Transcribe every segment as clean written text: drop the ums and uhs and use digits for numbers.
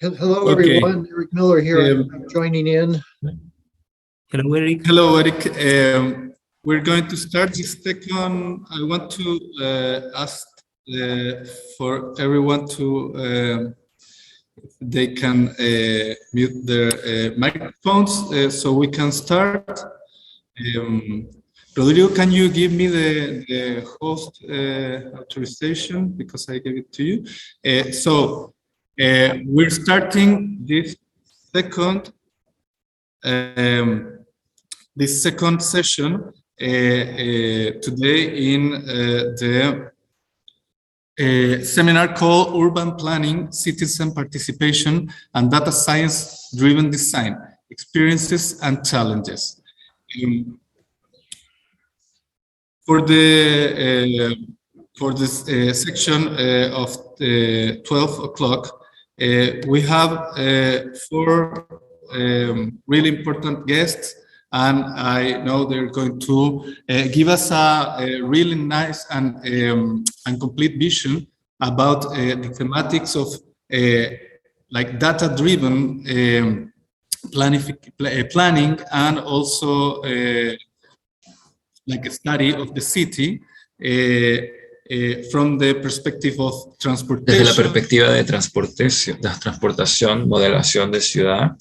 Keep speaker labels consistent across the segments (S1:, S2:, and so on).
S1: Hello,
S2: Okay.
S1: everyone. Eric Miller here. I'm joining in.
S3: Hello, Eric.
S2: Hello, Eric. We're going to start this second. I want to ask for everyone to they can mute their microphones so we can start. Rodrigo, can you give me the host authorization because I gave it to you? We're starting this second session today in the seminar called Urban Planning, Citizen Participation and Data Science Driven Design, Experiences and Challenges. For this section of 12 o'clock, we have four really important guests, and I know they're going to give us a really nice and complete vision about the thematics of like data-driven planning and also like a study of the city from the perspective of transportation.
S4: Desde la perspectiva de transportación, modelación de ciudad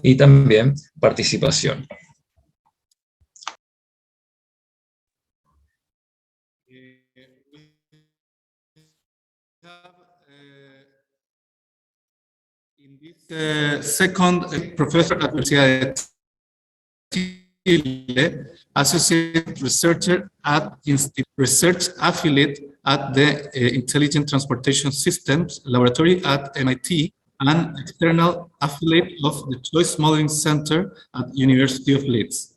S4: y también participación.
S2: In this second professor at Universidad de Chile, associate researcher at research affiliate at the Intelligent Transportation Systems Laboratory at MIT, and external affiliate of the Choice Modeling Center at University of Leeds.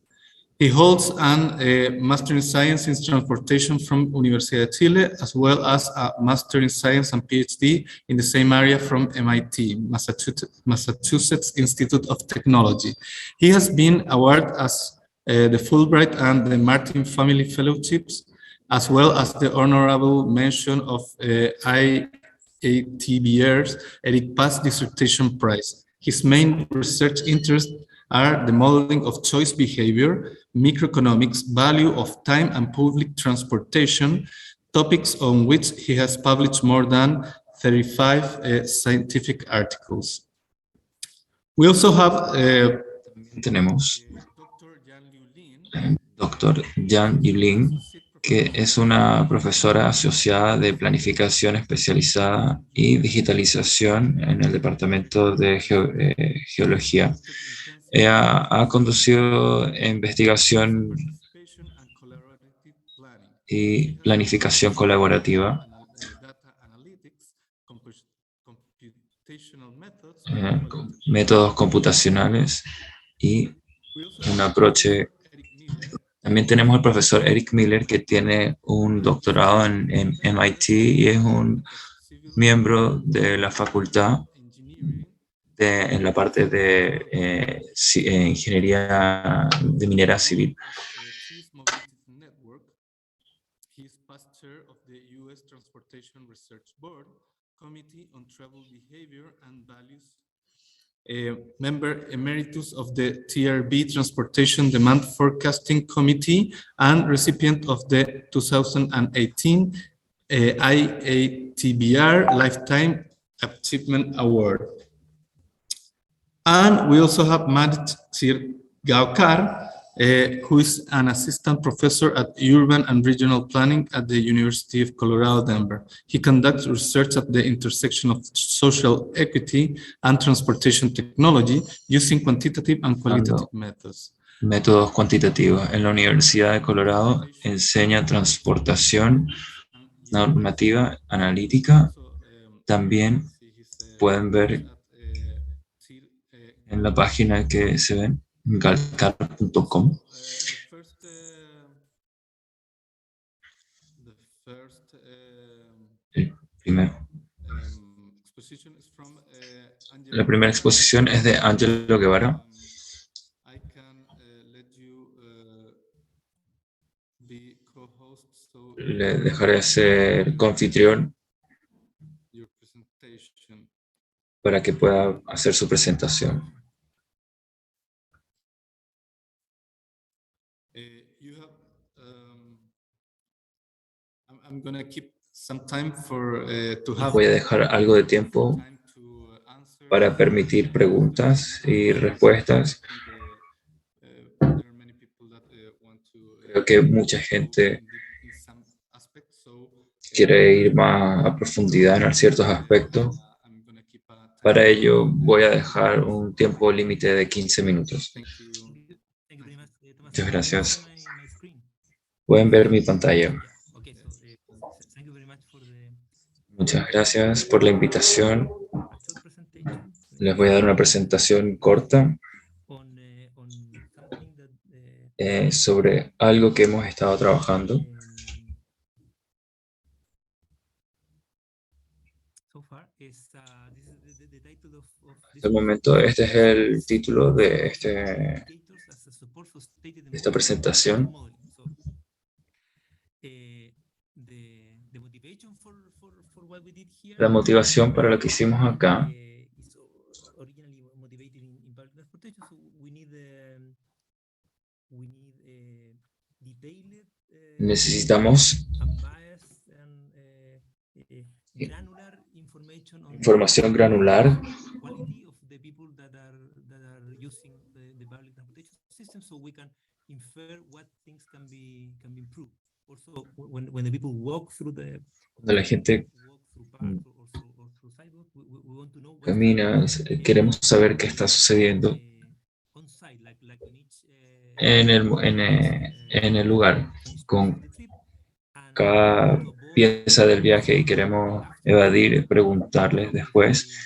S2: He holds a Master in Science in Transportation from Universidad de Chile, as well as a Master in Science and PhD in the same area from MIT, Massachusetts Institute of Technology. He has been awarded as the Fulbright and the Martin Family Fellowships, as well as the honorable mention of IATBR's Eric Paz Dissertation Prize. His main research interests are the modeling of choice behavior, microeconomics, value of time and public transportation, topics on which he has published more than 35 scientific articles. We also have
S4: Tenemos Dr. Jan Yulin, que es una profesora asociada de planificación especializada y digitalización en el Departamento de Geología. Ella ha conducido investigación y planificación colaborativa, métodos computacionales y un approach. También tenemos al profesor Eric Miller, que tiene un doctorado en MIT y es un miembro de la facultad en la parte de ingeniería de minera civil.
S2: Member emeritus of the TRB Transportation Demand Forecasting Committee and recipient of the 2018 IATBR Lifetime Achievement Award. And we also have Madhir Gaokar, who is an assistant professor at Urban and Regional Planning at the University of Colorado, Denver. He conducts research at the intersection of social equity and transportation technology using quantitative and qualitative methods.
S4: Métodos cuantitativos. En la Universidad de Colorado enseña transportación normativa analítica. También pueden ver en la página que se ven, galcar.com. La primera exposición es de Angelo Guevara. Le dejaré ser coanfitrión. para que pueda hacer su presentación.
S2: You have, I'm gonna keep some time for to have
S4: Voy a dejar algo de tiempo
S2: time to answer
S4: para permitir preguntas y respuestas.
S2: There are many people that want to
S4: Creo que mucha gente
S2: in some aspects, so
S4: quiere ir más a profundidad en ciertos aspectos.
S2: I'm gonna keep a time.
S4: Para ello voy a dejar un tiempo límite de 15 minutos.
S2: Thank you.
S3: Thank you very much, Thomas.
S4: Muchas gracias.
S3: My screen.
S4: Pueden ver mi pantalla.
S3: Yeah. Okay. So thank you very much for the
S4: Muchas gracias por la invitación.
S3: short presentation
S4: Les voy a dar una presentación corta
S3: on something that
S4: sobre algo que hemos estado trabajando.
S3: So far is this is the title of
S4: Hasta el momento, este es el título de esta presentación. La motivación para lo que hicimos acá necesitamos información granular cuando la gente camina, queremos saber qué está sucediendo en el lugar con cada pieza del viaje y queremos evadir, preguntarles después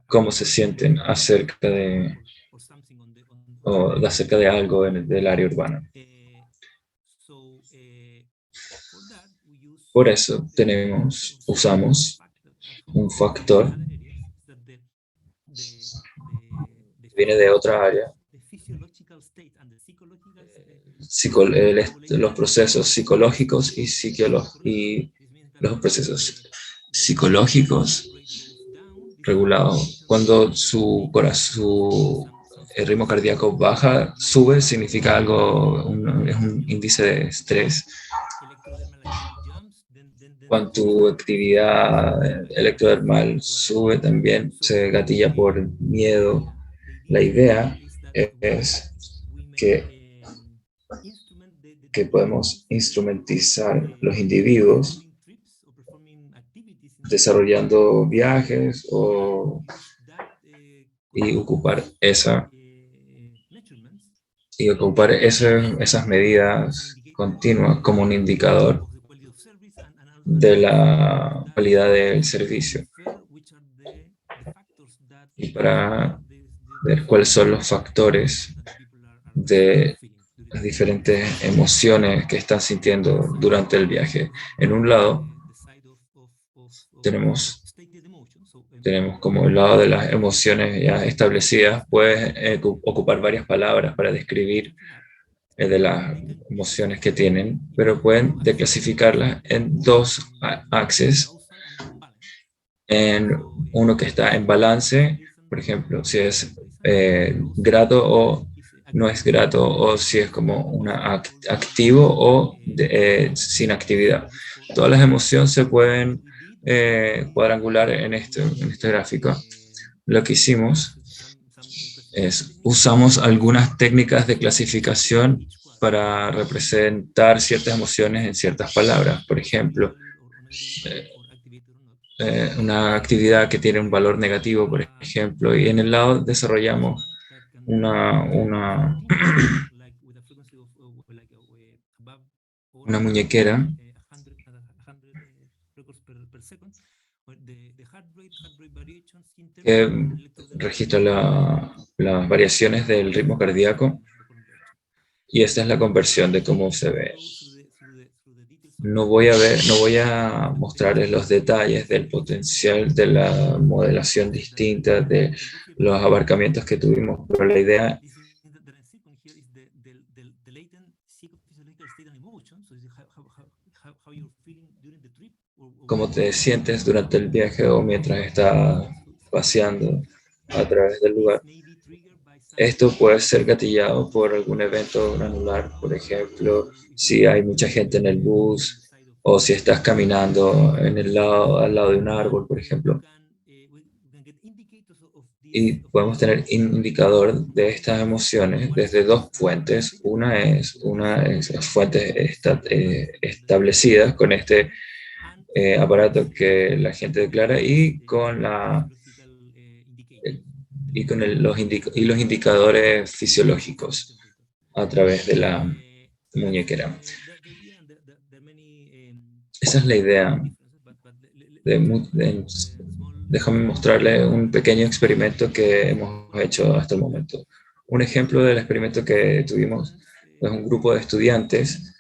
S4: cómo se sienten acerca de algo del área urbana. Por eso usamos un factor que viene de otra área, los procesos psicológicos y los procesos psicológicos regulados. Cuando el ritmo cardíaco baja, sube, significa algo, es un índice de estrés. Cuando tu actividad electrodermal sube también, se gatilla por miedo. La idea es que podemos instrumentalizar los individuos desarrollando viajes y ocupar esas medidas continuas como un indicador de la calidad del servicio y para ver cuáles son los factores de las diferentes emociones que están sintiendo durante el viaje. En un lado tenemos como el lado de las emociones ya establecidas. Puedes ocupar varias palabras para describir de las emociones que tienen, pero pueden declasificarlas en dos axes. En uno que está en balance, por ejemplo, si es grato o no es grato, o si es como activo o sin actividad. Todas las emociones se pueden cuadrangular en este gráfico. Lo que hicimos es usamos algunas técnicas de clasificación para representar ciertas emociones en ciertas palabras. Por ejemplo, una actividad que tiene un valor negativo, por ejemplo, y en el lado desarrollamos una muñequera que registra las variaciones del ritmo cardíaco, y esta es la conversión de cómo se ve. No voy a mostrarles los detalles del potencial de la modelación distinta, de los abarcamientos que tuvimos, pero la idea cómo te sientes durante el viaje o mientras estás paseando a través del lugar. Esto puede ser gatillado por algún evento granular, por ejemplo, si hay mucha gente en el bus o si estás caminando al lado de un árbol, por ejemplo. Y podemos tener indicador de estas emociones desde dos fuentes. Una es las fuentes establecidas con este aparato que la gente declara y con los indicadores fisiológicos a través de la muñequera. Esa es la idea. Déjame mostrarle un pequeño experimento que hemos hecho hasta el momento. Un ejemplo del experimento que tuvimos es un grupo de estudiantes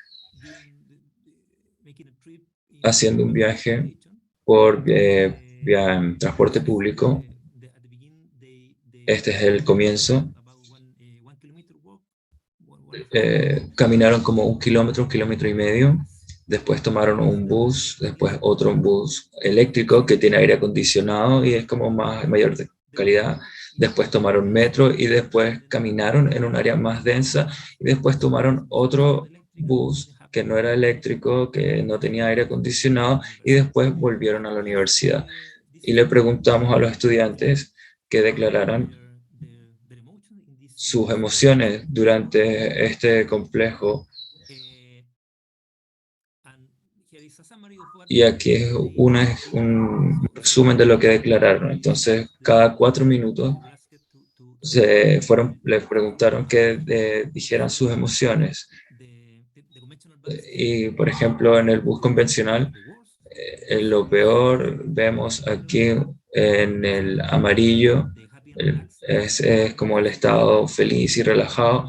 S4: haciendo un viaje por transporte público. Este es el comienzo. Caminaron como 1 kilómetro, 1,5 kilómetros. Después tomaron un bus, después otro bus eléctrico que tiene aire acondicionado y es como mayor de calidad. Después tomaron metro y después caminaron en un área más densa y después tomaron otro bus que no era eléctrico, que no tenía aire acondicionado y después volvieron a la universidad. Y le preguntamos a los estudiantes que declararan sus emociones durante este complejo. Y aquí es un resumen de lo que declararon. Entonces, cada 4 minutos les preguntaron que dijeran sus emociones. Y, por ejemplo, en el bus convencional, lo peor vemos aquí en el amarillo, es como el estado feliz y relajado.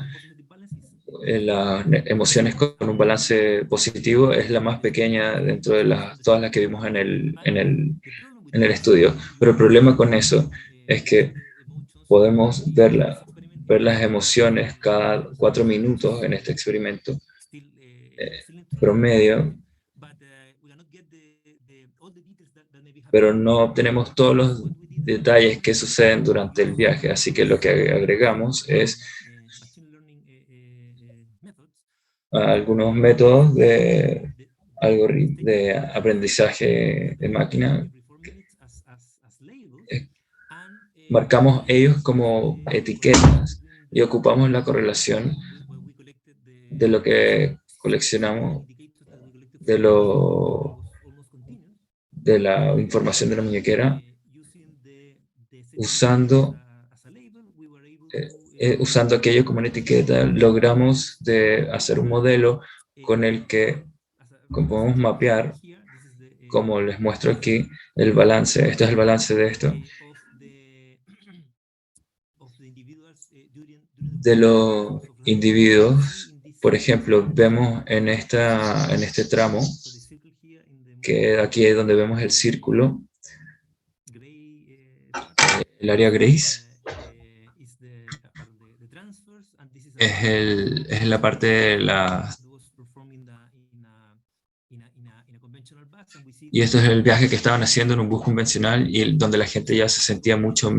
S4: Las emociones con un balance positivo es la más pequeña dentro de todas las que vimos en el estudio. Pero el problema con eso es que podemos ver las emociones cada 4 minutos en este experimento promedio, pero no obtenemos todos los detalles que suceden durante el viaje. Así que lo que agregamos es algunos métodos de aprendizaje de máquina. Marcamos ellos como etiquetas y ocupamos la correlación de lo que coleccionamos de la información de la muñequera usando aquello como una etiqueta. Logramos hacer un modelo con el que podemos mapear, como les muestro aquí, el balance. Este es el balance de esto. De los individuos, por ejemplo, vemos en este tramo, que aquí es donde vemos el círculo, el área gris, es la parte de y esto es el viaje que estaban haciendo en un bus convencional y donde la gente ya se sentía mucho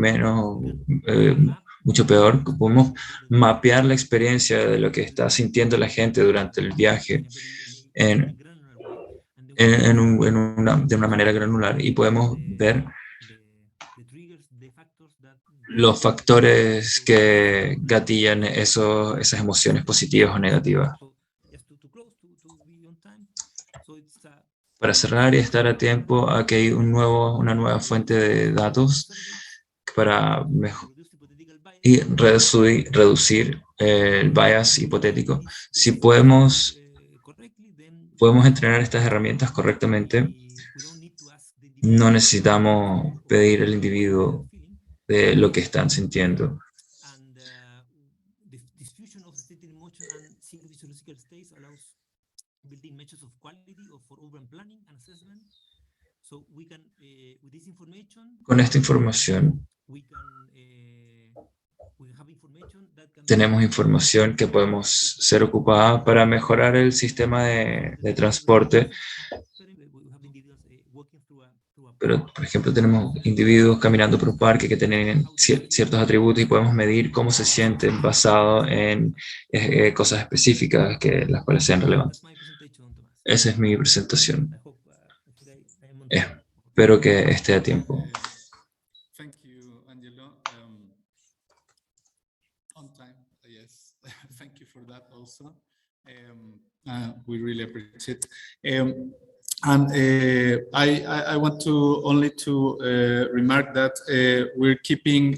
S4: peor. Podemos mapear la experiencia de lo que está sintiendo la gente durante el viaje de una manera granular y podemos ver los factores que gatillan esas emociones positivas o negativas. Para cerrar y estar a tiempo, aquí hay una nueva fuente de datos para reducir el bias hipotético. Si podemos entrenar estas herramientas correctamente, no necesitamos pedir al individuo de lo que están sintiendo. Con esta información tenemos información que podemos ser ocupada para mejorar el sistema de transporte. Pero, por ejemplo, tenemos individuos caminando por un parque que tienen ciertos atributos y podemos medir cómo se sienten basado en cosas específicas que las cuales sean relevantes. Esa es mi presentación. Espero que esté a tiempo.
S2: Thank you, Angelo. On time, yes. Thank you for that also. We really appreciate it. And I want to only to remark that we're keeping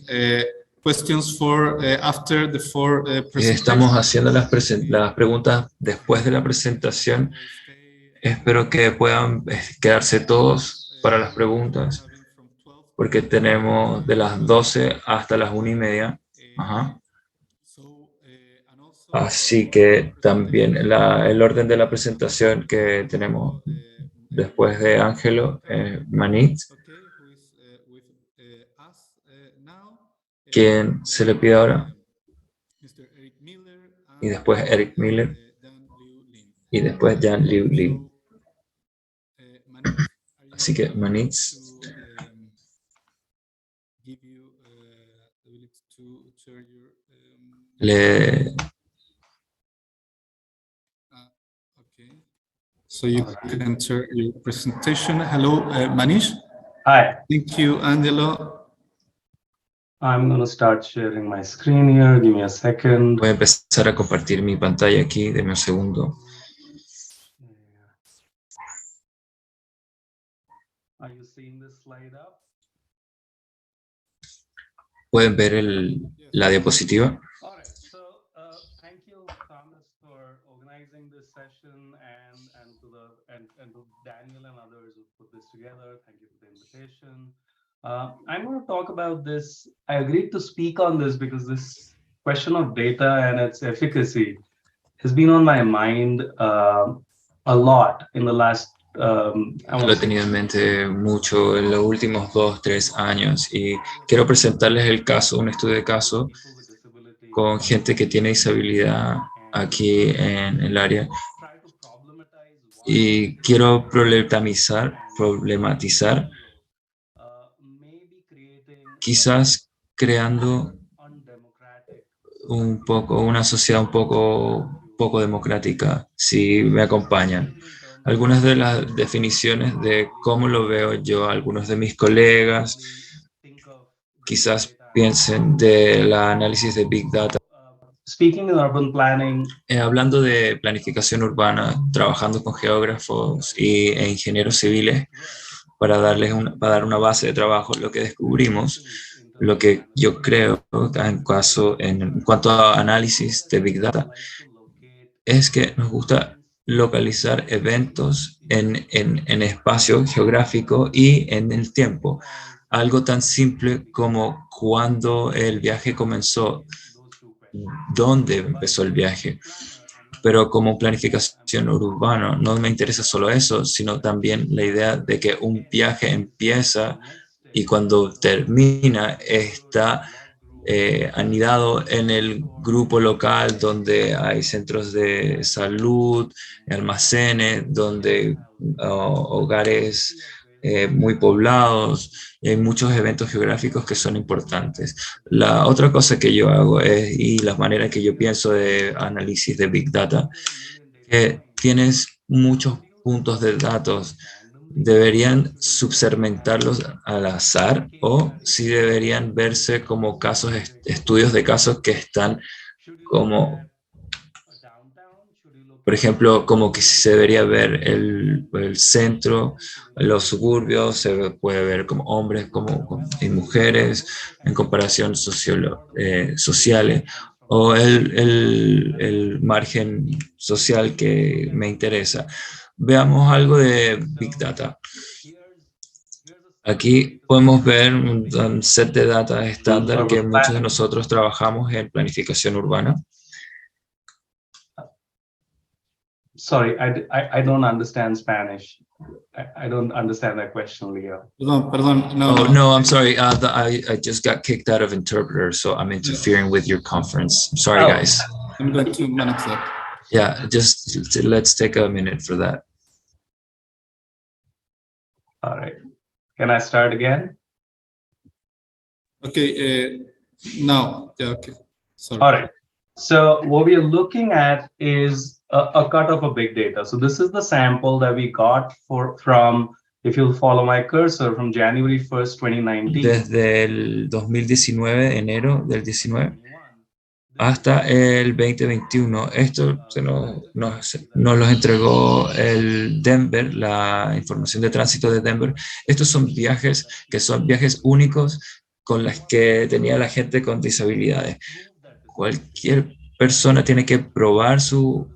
S2: questions for after the four presentations.
S4: Estamos haciendo las preguntas después de la presentación. Espero que puedan quedarse todos para las preguntas, porque tenemos de las 12 hasta las 1:30. Ajá. Así que también el orden de la presentación que tenemos después de Ángelo, Manitz, quien se le pide ahora, y después Eric Miller, y después Jan Liu Li. Así que Manitz,
S2: So you can enter your presentation. Hello, Manish.
S5: Hi.
S2: Thank you, Angelo.
S5: I'm going to start sharing my screen here. Give me a second.
S4: Voy a empezar a compartir mi pantalla aquí. Deme un segundo.
S5: Are you seeing this slide up?
S4: ¿Pueden ver la diapositiva?
S5: All right. So, thank you, Thomas, for organizing this session, and to Daniel and others who put this together. Thank you for the invitation. I'm going to talk about this. I agreed to speak on this because this question of data and its efficacy has been on my mind a lot in the last.
S4: Lo he tenido en mente mucho en los últimos 2-3 años y quiero presentarles el caso, un estudio de caso con gente que tiene disabilidad aquí en el área y quiero problematizar quizás creando un poco una sociedad un poco democrática, si me acompañan. Algunas de las definiciones de cómo lo veo yo, algunos de mis colegas, quizás piensen del análisis de Big Data.
S5: Speaking in urban planning,
S4: Hablando de planificación urbana, trabajando con geógrafos e ingenieros civiles para dar una base de trabajo, lo que descubrimos, lo que yo creo en cuanto a análisis de Big Data, es que nos gusta localizar eventos en espacio geográfico y en el tiempo. Algo tan simple como cuándo el viaje comenzó, dónde empezó el viaje. Pero como planificación urbana no me interesa solo eso, sino también la idea de que un viaje empieza y cuando termina está anidado en el grupo local donde hay centros de salud, almacenes, donde hogares muy poblados, y hay muchos eventos geográficos que son importantes. La otra cosa que yo hago y la manera que yo pienso de análisis de Big Data, que tienes muchos puntos de datos, ¿deberían subsegmentarlos al azar o si deberían verse como casos, estudios de casos que están como, por ejemplo, como que se debería ver el centro, los suburbios, se puede ver como hombres y mujeres en comparación sociales, o el margen social que me interesa? Veamos algo de Big Data. Aquí podemos ver un set de data estándar que muchos de nosotros trabajamos en planificación urbana.
S5: Sorry, I don't understand Spanish. I don't understand that question, Leo.
S2: Perdón, no.
S4: Oh, no, I'm sorry. I just got kicked out of interpreter, so I'm interfering with your conference. I'm sorry,
S5: Oh.
S4: guys.
S2: I'm going to manage that.
S4: Yeah, just let's take a minute for that.
S5: All right. Can I start again?
S2: Okay, now, yeah, okay. Sorry.
S5: All right. So what we are looking at is a cut of a big data. So this is the sample that we got from, if you'll follow my cursor, from January 1st, 2019.
S4: Desde el 2019, enero del 19, hasta el 2021. Esto nos los entregó el Denver, la información de tránsito de Denver. Estos son viajes que son viajes únicos con las que tenía la gente con disabilidades. Cualquier persona tiene que probar su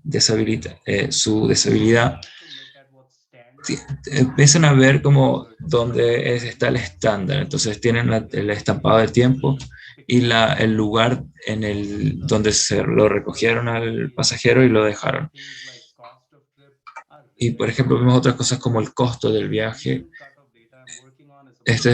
S4: disabilidad. Empiezan a ver como dónde está el estándar. Entonces tienen el estampado de tiempo y el lugar donde se lo recogieron al pasajero y lo dejaron. Y por ejemplo vemos otras cosas como el costo del viaje. Esto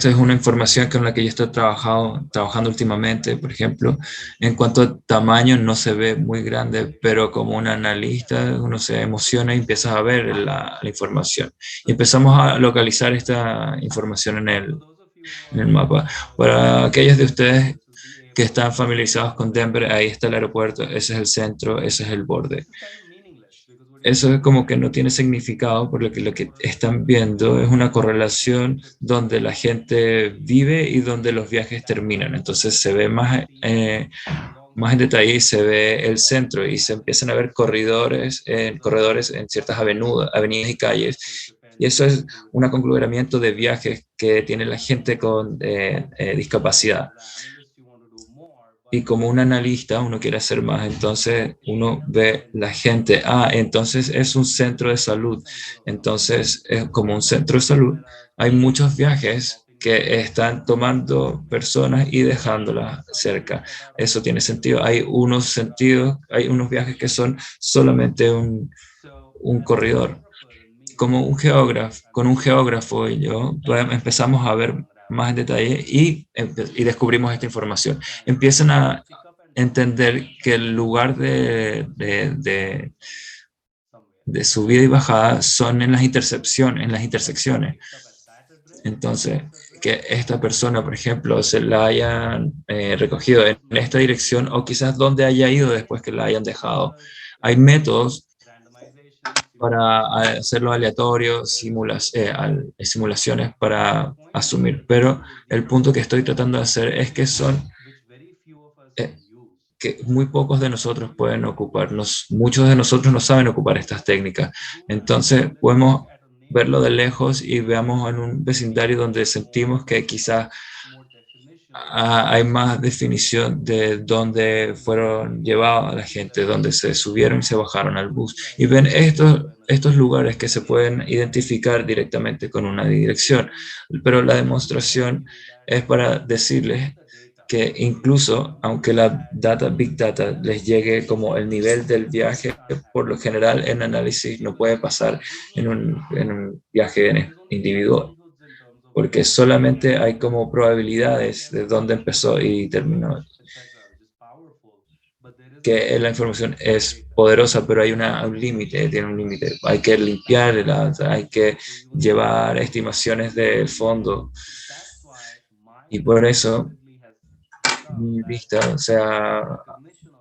S4: es una información con la que yo estoy trabajando últimamente. Por ejemplo, en cuanto a tamaño no se ve muy grande, pero como un analista uno se emociona y empieza a ver la información. Y empezamos a localizar esta información en el mapa. Para aquellos de ustedes que están familiarizados con Denver, ahí está el aeropuerto, ese es el centro, ese es el borde. Eso es como que no tiene significado, porque lo que están viendo es una correlación donde la gente vive y donde los viajes terminan. Entonces se ve más en detalle y se ve el centro y se empiezan a ver corredores en ciertas avenidas y calles. Y eso es un conglomeramiento de viajes que tiene la gente con discapacidad. Y como un analista, uno quiere hacer más, entonces uno ve la gente, entonces es un centro de salud. Entonces, es como un centro de salud, hay muchos viajes que están tomando personas y dejándolas cerca. Eso tiene sentido. Hay unos viajes que son solamente un corredor. Como con un geógrafo y yo, empezamos a ver más en detalle y descubrimos esta información. Empiezan a entender que el lugar de subida y bajada son en las intersecciones. Entonces, que esta persona, por ejemplo, se la hayan recogido en esta dirección o quizás donde haya ido después que la hayan dejado. Hay métodos para hacerlo aleatorio, simulaciones para asumir. Pero el punto que estoy tratando de hacer es que que muy pocos de nosotros pueden ocuparnos, muchos de nosotros no saben ocupar estas técnicas. Entonces podemos verlo de lejos y veamos en un vecindario donde sentimos que quizás hay más definición de dónde fueron llevados a la gente, dónde se subieron y se bajaron al bus. Y ven estos lugares que se pueden identificar directamente con una dirección. Pero la demostración es para decirles que incluso aunque la Big Data les llegue como el nivel del viaje, por lo general en análisis no puede pasar en un viaje individual, porque solamente hay como probabilidades de dónde empezó y terminó. Que la información es poderosa, pero hay un límite, tiene un límite. Hay que limpiarla, hay que llevar estimaciones del fondo. Y por eso mi vista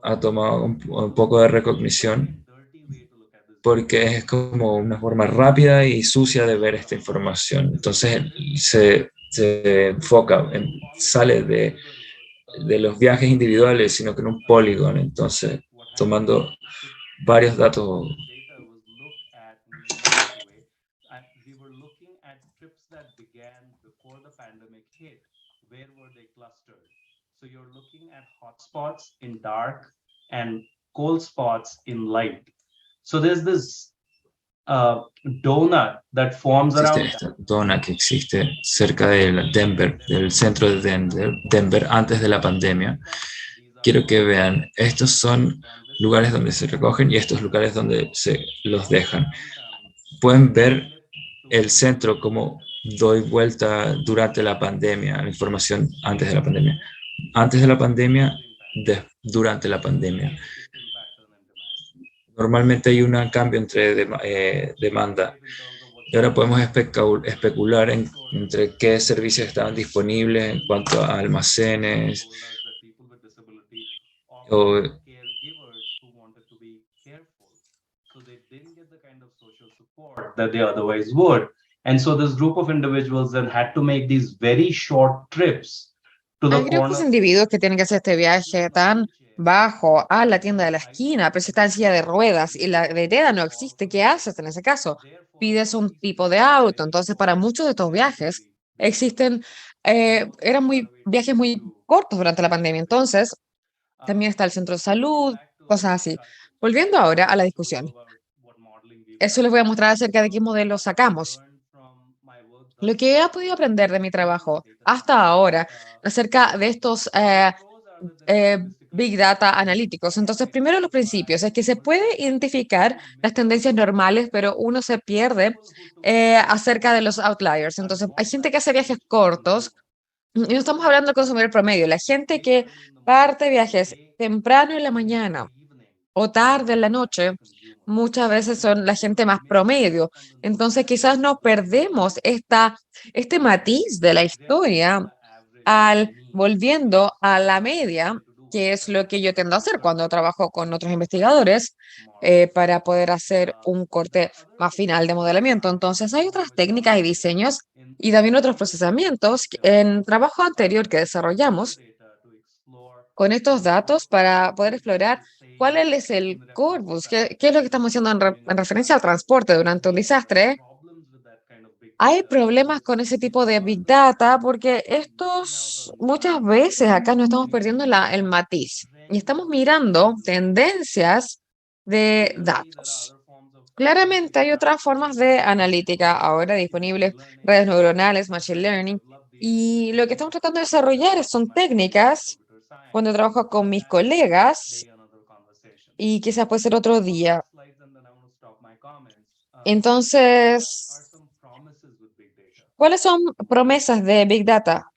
S4: ha tomado un poco de recognición, porque es como una forma rápida y sucia de ver esta información. Entonces se enfoca, sale de los viajes individuales, sino que en un polígono, entonces tomando varios datos.
S5: So you're looking at hotspots in dark and cold spots in light. So there's this donut that forms around.
S4: Esta dona que existe cerca de Denver, del centro de Denver, antes de la pandemia. quiero que vean, estos son lugares donde se recogen y estos lugares donde se los dejan. Pueden ver el centro, como doy vuelta durante la pandemia, la información antes de la pandemia. Antes de la pandemia, durante la pandemia. Normalmente hay un cambio entre demanda. Y ahora podemos especular entre qué servicios estaban disponibles en cuanto a almacenes o
S5: that they otherwise would. And so this group of individuals then had to make these very short trips to the
S6: Hay grupos de
S5: corner.
S6: individuos que tienen que hacer este viaje tan bajo a la tienda de la esquina, pero si está en silla de ruedas y la vereda no existe, ¿qué haces en ese caso? Pides un tipo de auto. Entonces, para muchos de estos viajes existen, eran viajes muy cortos durante la pandemia. Entonces, también está el centro de salud, cosas así. Volviendo ahora a la discusión. Eso les voy a mostrar acerca de qué modelo sacamos. Lo que he podido aprender de mi trabajo hasta ahora acerca de estos Big Data analíticos. Entonces, primero los principios, es que se puede identificar las tendencias normales, pero uno se pierde acerca de los outliers. Entonces, hay gente que hace viajes cortos, y no estamos hablando del consumidor promedio, la gente que parte viajes temprano en la mañana o tarde en la noche, muchas veces son la gente más promedio. Entonces, quizás no perdemos este matiz de la historia volviendo a la media, que es lo que yo tiendo a hacer cuando trabajo con otros investigadores para poder hacer un corte más final de modelamiento. Entonces, hay otras técnicas y diseños y también otros procesamientos en trabajo anterior que desarrollamos con estos datos para poder explorar cuál es el corpus, qué es lo que estamos haciendo en referencia al transporte durante un desastre. Hay problemas con ese tipo de Big Data porque estos muchas veces acá nos estamos perdiendo el matiz y estamos mirando tendencias de datos. Claramente hay otras formas de analítica ahora disponibles, redes neuronales, machine learning, y lo que estamos tratando de desarrollar son técnicas cuando trabajo con mis colegas y quizás puede ser otro día. Entonces, ¿cuáles son promesas de Big Data?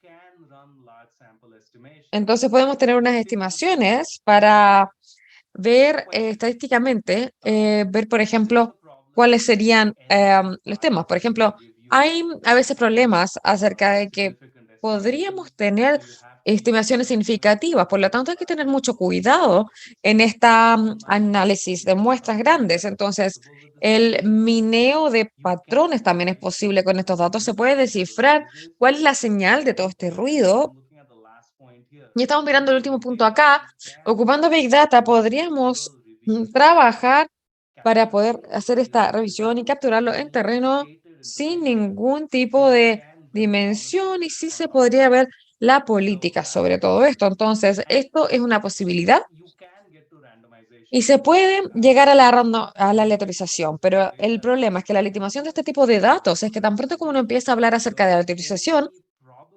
S6: Entonces podemos tener unas estimaciones para ver estadísticamente, ver, por ejemplo, cuáles serían los temas. Por ejemplo, hay a veces problemas acerca de que podríamos tener estimaciones significativas, por lo tanto hay que tener mucho cuidado en esta análisis de muestras grandes. Entonces, el mineo de patrones también es posible con estos datos. Se puede descifrar cuál es la señal de todo este ruido. Y estamos mirando el último punto acá. Ocupando Big Data, podríamos trabajar para poder hacer esta revisión y capturarlo en terreno sin ningún tipo de dimensión y sí se podría ver la política sobre todo esto. Entonces, esto es una posibilidad y se puede llegar a a la aleatorización, pero el problema es que la legitimación de este tipo de datos es que tan pronto como uno empieza a hablar acerca de aleatorización,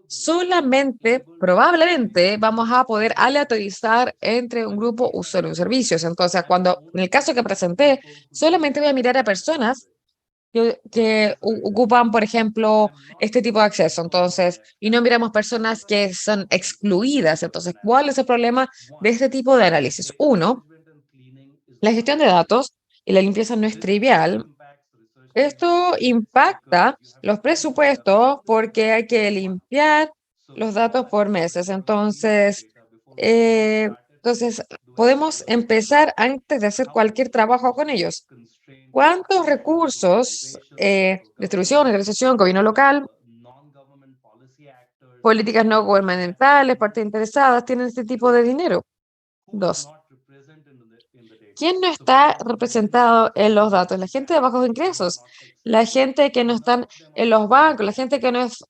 S6: solamente, probablemente, vamos a poder aleatorizar entre un grupo usuario de servicios. Entonces, en el caso que presenté, solamente voy a mirar a personas que ocupan, por ejemplo, este tipo de acceso. Entonces, y no miramos personas que son excluidas. Entonces, ¿cuál es el problema de este tipo de análisis? Uno, la gestión de datos y la limpieza no es trivial. Esto impacta los presupuestos porque hay que limpiar los datos por meses. Entonces, podemos empezar antes de hacer cualquier trabajo con ellos. ¿Cuántos recursos, distribución, organización, gobierno local, políticas no gubernamentales, partes interesadas tienen este tipo de dinero? Dos. ¿Quién no está representado en los datos? La gente de bajos ingresos, la gente que no están en los bancos, la gente que no es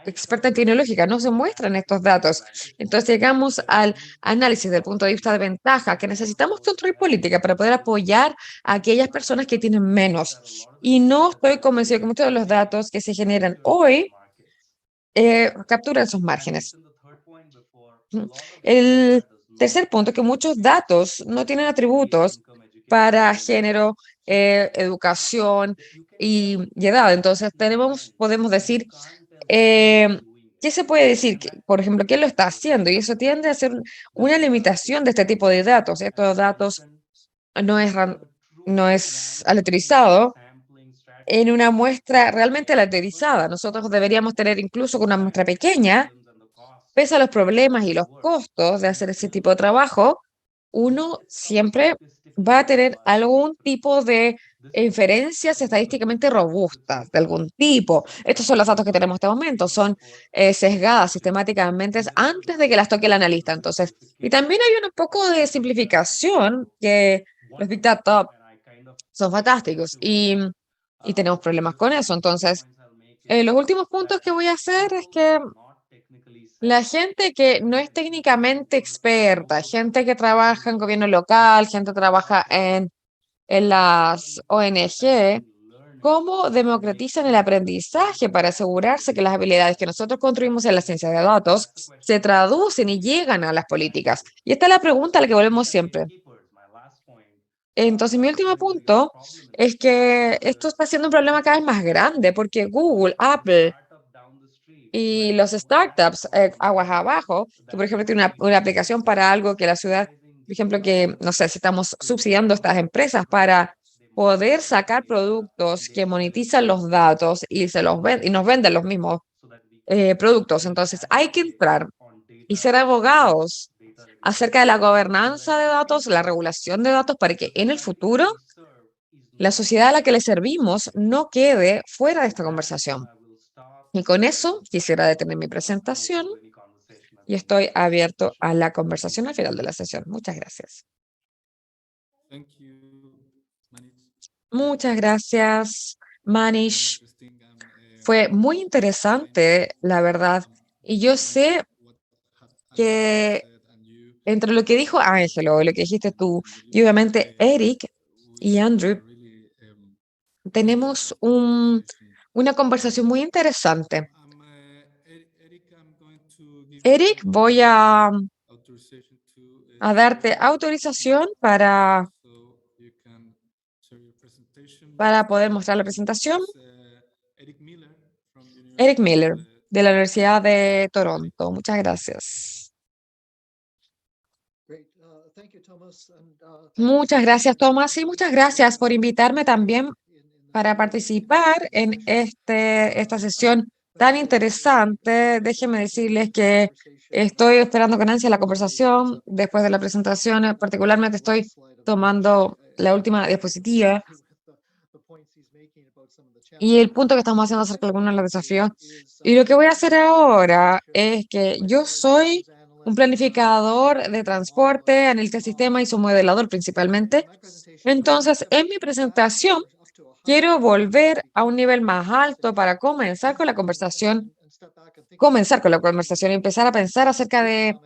S6: experta en tecnológica, no se muestran estos datos. Entonces llegamos al análisis del punto de vista de ventaja, que necesitamos construir política para poder apoyar a aquellas personas que tienen menos. Y no estoy convencido que muchos de los datos que se generan hoy capturan esos márgenes. tercer punto, que muchos datos no tienen atributos para género, educación y edad. Entonces, podemos decir, ¿qué se puede decir? Por ejemplo, ¿quién lo está haciendo? Y eso tiende a ser una limitación de este tipo de datos. Estos datos no es, no es aleatorizado en una muestra realmente aleatorizada. Nosotros deberíamos tener incluso con una muestra pequeña, pese a los problemas y los costos de hacer ese tipo de trabajo, uno siempre va a tener algún tipo de inferencias estadísticamente robustas de algún tipo. Estos son los datos que tenemos en este momento, son sesgadas sistemáticamente antes de que las toque el analista. Entonces, y también hay un poco de simplificación que los Big Data son fantásticos y tenemos problemas con eso. Entonces, los últimos puntos que voy a hacer es que la gente que no es técnicamente experta, gente que trabaja en gobierno local, gente que trabaja en las ONG, ¿cómo democratizan el aprendizaje para asegurarse que las habilidades que nosotros construimos en la ciencia de datos se traducen y llegan a las políticas? Y esta es la pregunta a la que volvemos siempre. Entonces, mi último punto es que esto está siendo un problema cada vez más grande porque Google, Apple y los startups aguas abajo, que por ejemplo tiene una aplicación para algo que la ciudad, por ejemplo, que no sé si estamos subsidiando estas empresas para poder sacar productos que monetizan los datos y y nos venden los mismos productos. Entonces, hay que entrar y ser abogados acerca de la gobernanza de datos, la regulación de datos, para que en el futuro la sociedad a la que le servimos no quede fuera de esta conversación. Y con eso quisiera detener mi presentación y estoy abierto a la conversación al final de la sesión. Muchas gracias.
S2: Thank you, Manish.
S6: Muchas gracias, Manish. Fue muy interesante, la verdad. Y yo sé que entre lo que dijo Ángelo y lo que dijiste tú, y obviamente Eric y Andrew, tenemos una conversación muy interesante. Eric, voy a darte autorización para poder mostrar la presentación. Eric Miller, de la Universidad de Toronto. Muchas gracias.
S1: Great. Thank you, Thomas.
S6: Muchas gracias, Thomas, y muchas gracias por invitarme también para participar en esta sesión tan interesante. Déjenme decirles que estoy esperando con ansia la conversación después de la presentación. Particularmente estoy tomando la última diapositiva y el punto que estamos haciendo acerca de algunos de los desafíos. Y lo que voy a hacer ahora es que yo soy un planificador de transporte, analista de sistema y su modelador principalmente. Entonces, en mi presentación, quiero volver a un nivel más alto para comenzar con la conversación y empezar a pensar acerca de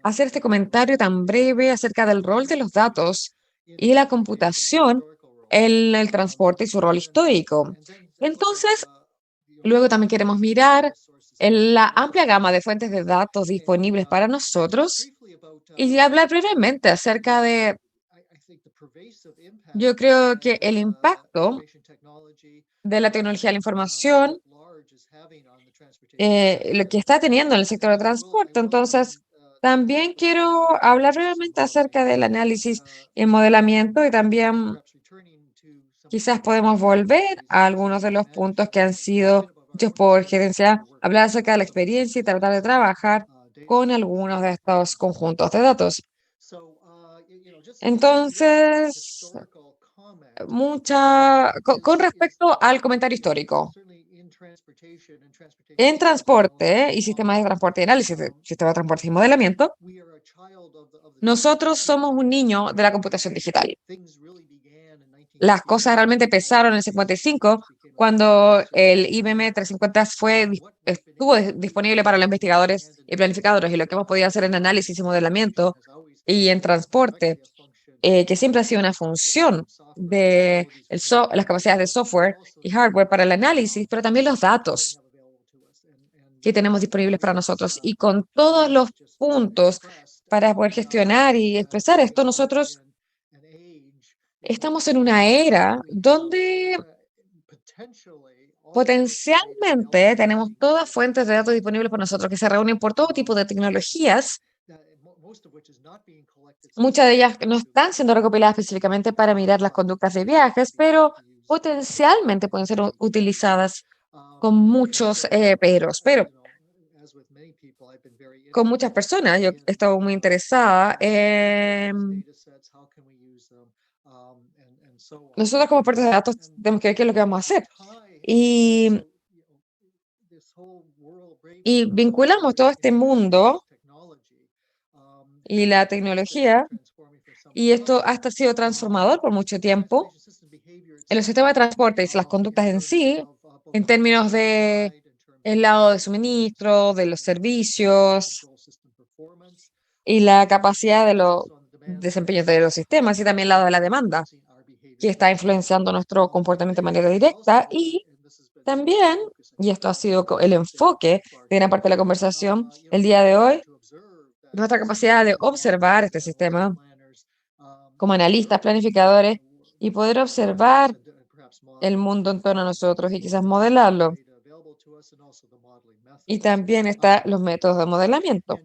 S6: hacer este comentario tan breve acerca del rol de los datos y la computación en el transporte y su rol histórico. Entonces, luego también queremos mirar en la amplia gama de fuentes de datos disponibles para nosotros y hablar brevemente acerca de, yo creo que el impacto de la tecnología de la información, lo que está teniendo en el sector de transporte. Entonces, también quiero hablar brevemente acerca del análisis y modelamiento y también quizás podemos volver a algunos de los puntos que han sido hechos por gerencia, hablar acerca de la experiencia y tratar de trabajar con algunos de estos conjuntos de datos. Entonces, con respecto al comentario histórico, en transporte y sistemas de transporte y análisis de sistemas de transporte y modelamiento, nosotros somos un niño de la computación digital. Las cosas realmente empezaron en el 55, cuando el IBM 350 estuvo disponible para los investigadores y planificadores, y lo que hemos podido hacer en análisis y modelamiento y en transporte, que siempre ha sido una función de las capacidades de software y hardware para el análisis, pero también los datos. que tenemos disponibles para nosotros. Y con todos los puntos para poder gestionar y expresar esto, nosotros estamos en una era donde potencialmente tenemos todas fuentes de datos disponibles para nosotros que se reúnen por todo tipo de tecnologías. Muchas de ellas no están siendo recopiladas específicamente para mirar las conductas de viajes, pero potencialmente pueden ser utilizadas con muchos peros. Pero con muchas personas, yo he estado muy interesada en... Nosotros como expertos de datos tenemos que ver qué es lo que vamos a hacer. Y vinculamos todo este mundo y la tecnología, y esto hasta ha sido transformador por mucho tiempo en los sistemas de transporte y las conductas en sí, en términos de el lado de suministro, de los servicios y la capacidad de los desempeños de los sistemas, y también el lado de la demanda, que está influenciando nuestro comportamiento de manera directa. Y también, y esto ha sido el enfoque de gran parte de la conversación el día de hoy, nuestra capacidad de observar este sistema como analistas, planificadores, y poder observar el mundo en torno a nosotros y quizás modelarlo. Y también están los métodos de modelamiento.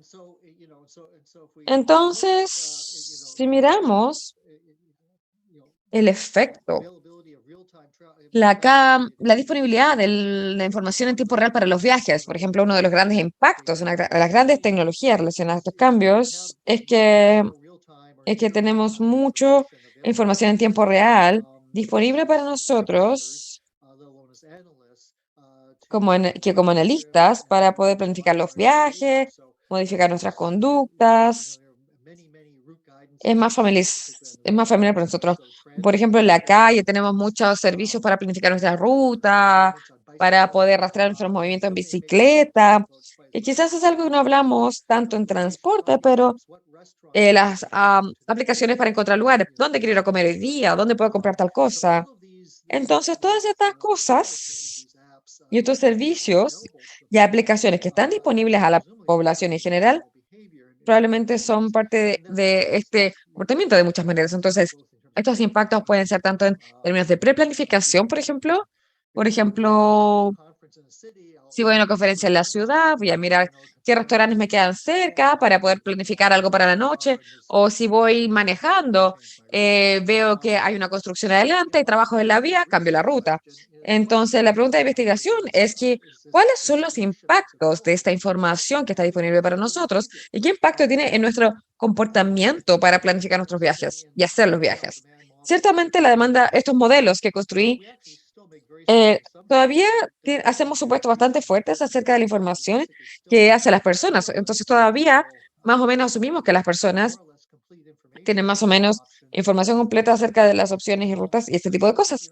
S6: Entonces, si miramos el efecto, la disponibilidad de la información en tiempo real para los viajes, por ejemplo, uno de los grandes impactos, una de las grandes tecnologías relacionadas a estos cambios, es que tenemos mucha información en tiempo real disponible para nosotros como analistas para poder planificar los viajes, modificar nuestras conductas. Es más familiar para nosotros. Por ejemplo, en la calle tenemos muchos servicios para planificar nuestra ruta, para poder rastrear nuestros movimientos en bicicleta. Y quizás es algo que no hablamos tanto en transporte, pero las aplicaciones para encontrar lugares, dónde quiero ir a comer hoy día, dónde puedo comprar tal cosa. Entonces, todas estas cosas y estos servicios y aplicaciones que están disponibles a la población en general probablemente son parte de este comportamiento de muchas maneras. Entonces, estos impactos pueden ser tanto en términos de preplanificación, por ejemplo, si voy a una conferencia en la ciudad, voy a mirar qué restaurantes me quedan cerca para poder planificar algo para la noche, o si voy manejando, veo que hay una construcción adelante y trabajo en la vía, cambio la ruta. Entonces, la pregunta de investigación es que, ¿cuáles son los impactos de esta información que está disponible para nosotros y qué impacto tiene en nuestro comportamiento para planificar nuestros viajes y hacer los viajes? Ciertamente, la demanda, estos modelos que construí, todavía hacemos supuestos bastante fuertes acerca de la información que hacen las personas. Entonces, todavía más o menos asumimos que las personas tienen más o menos información completa acerca de las opciones y rutas y este tipo de cosas.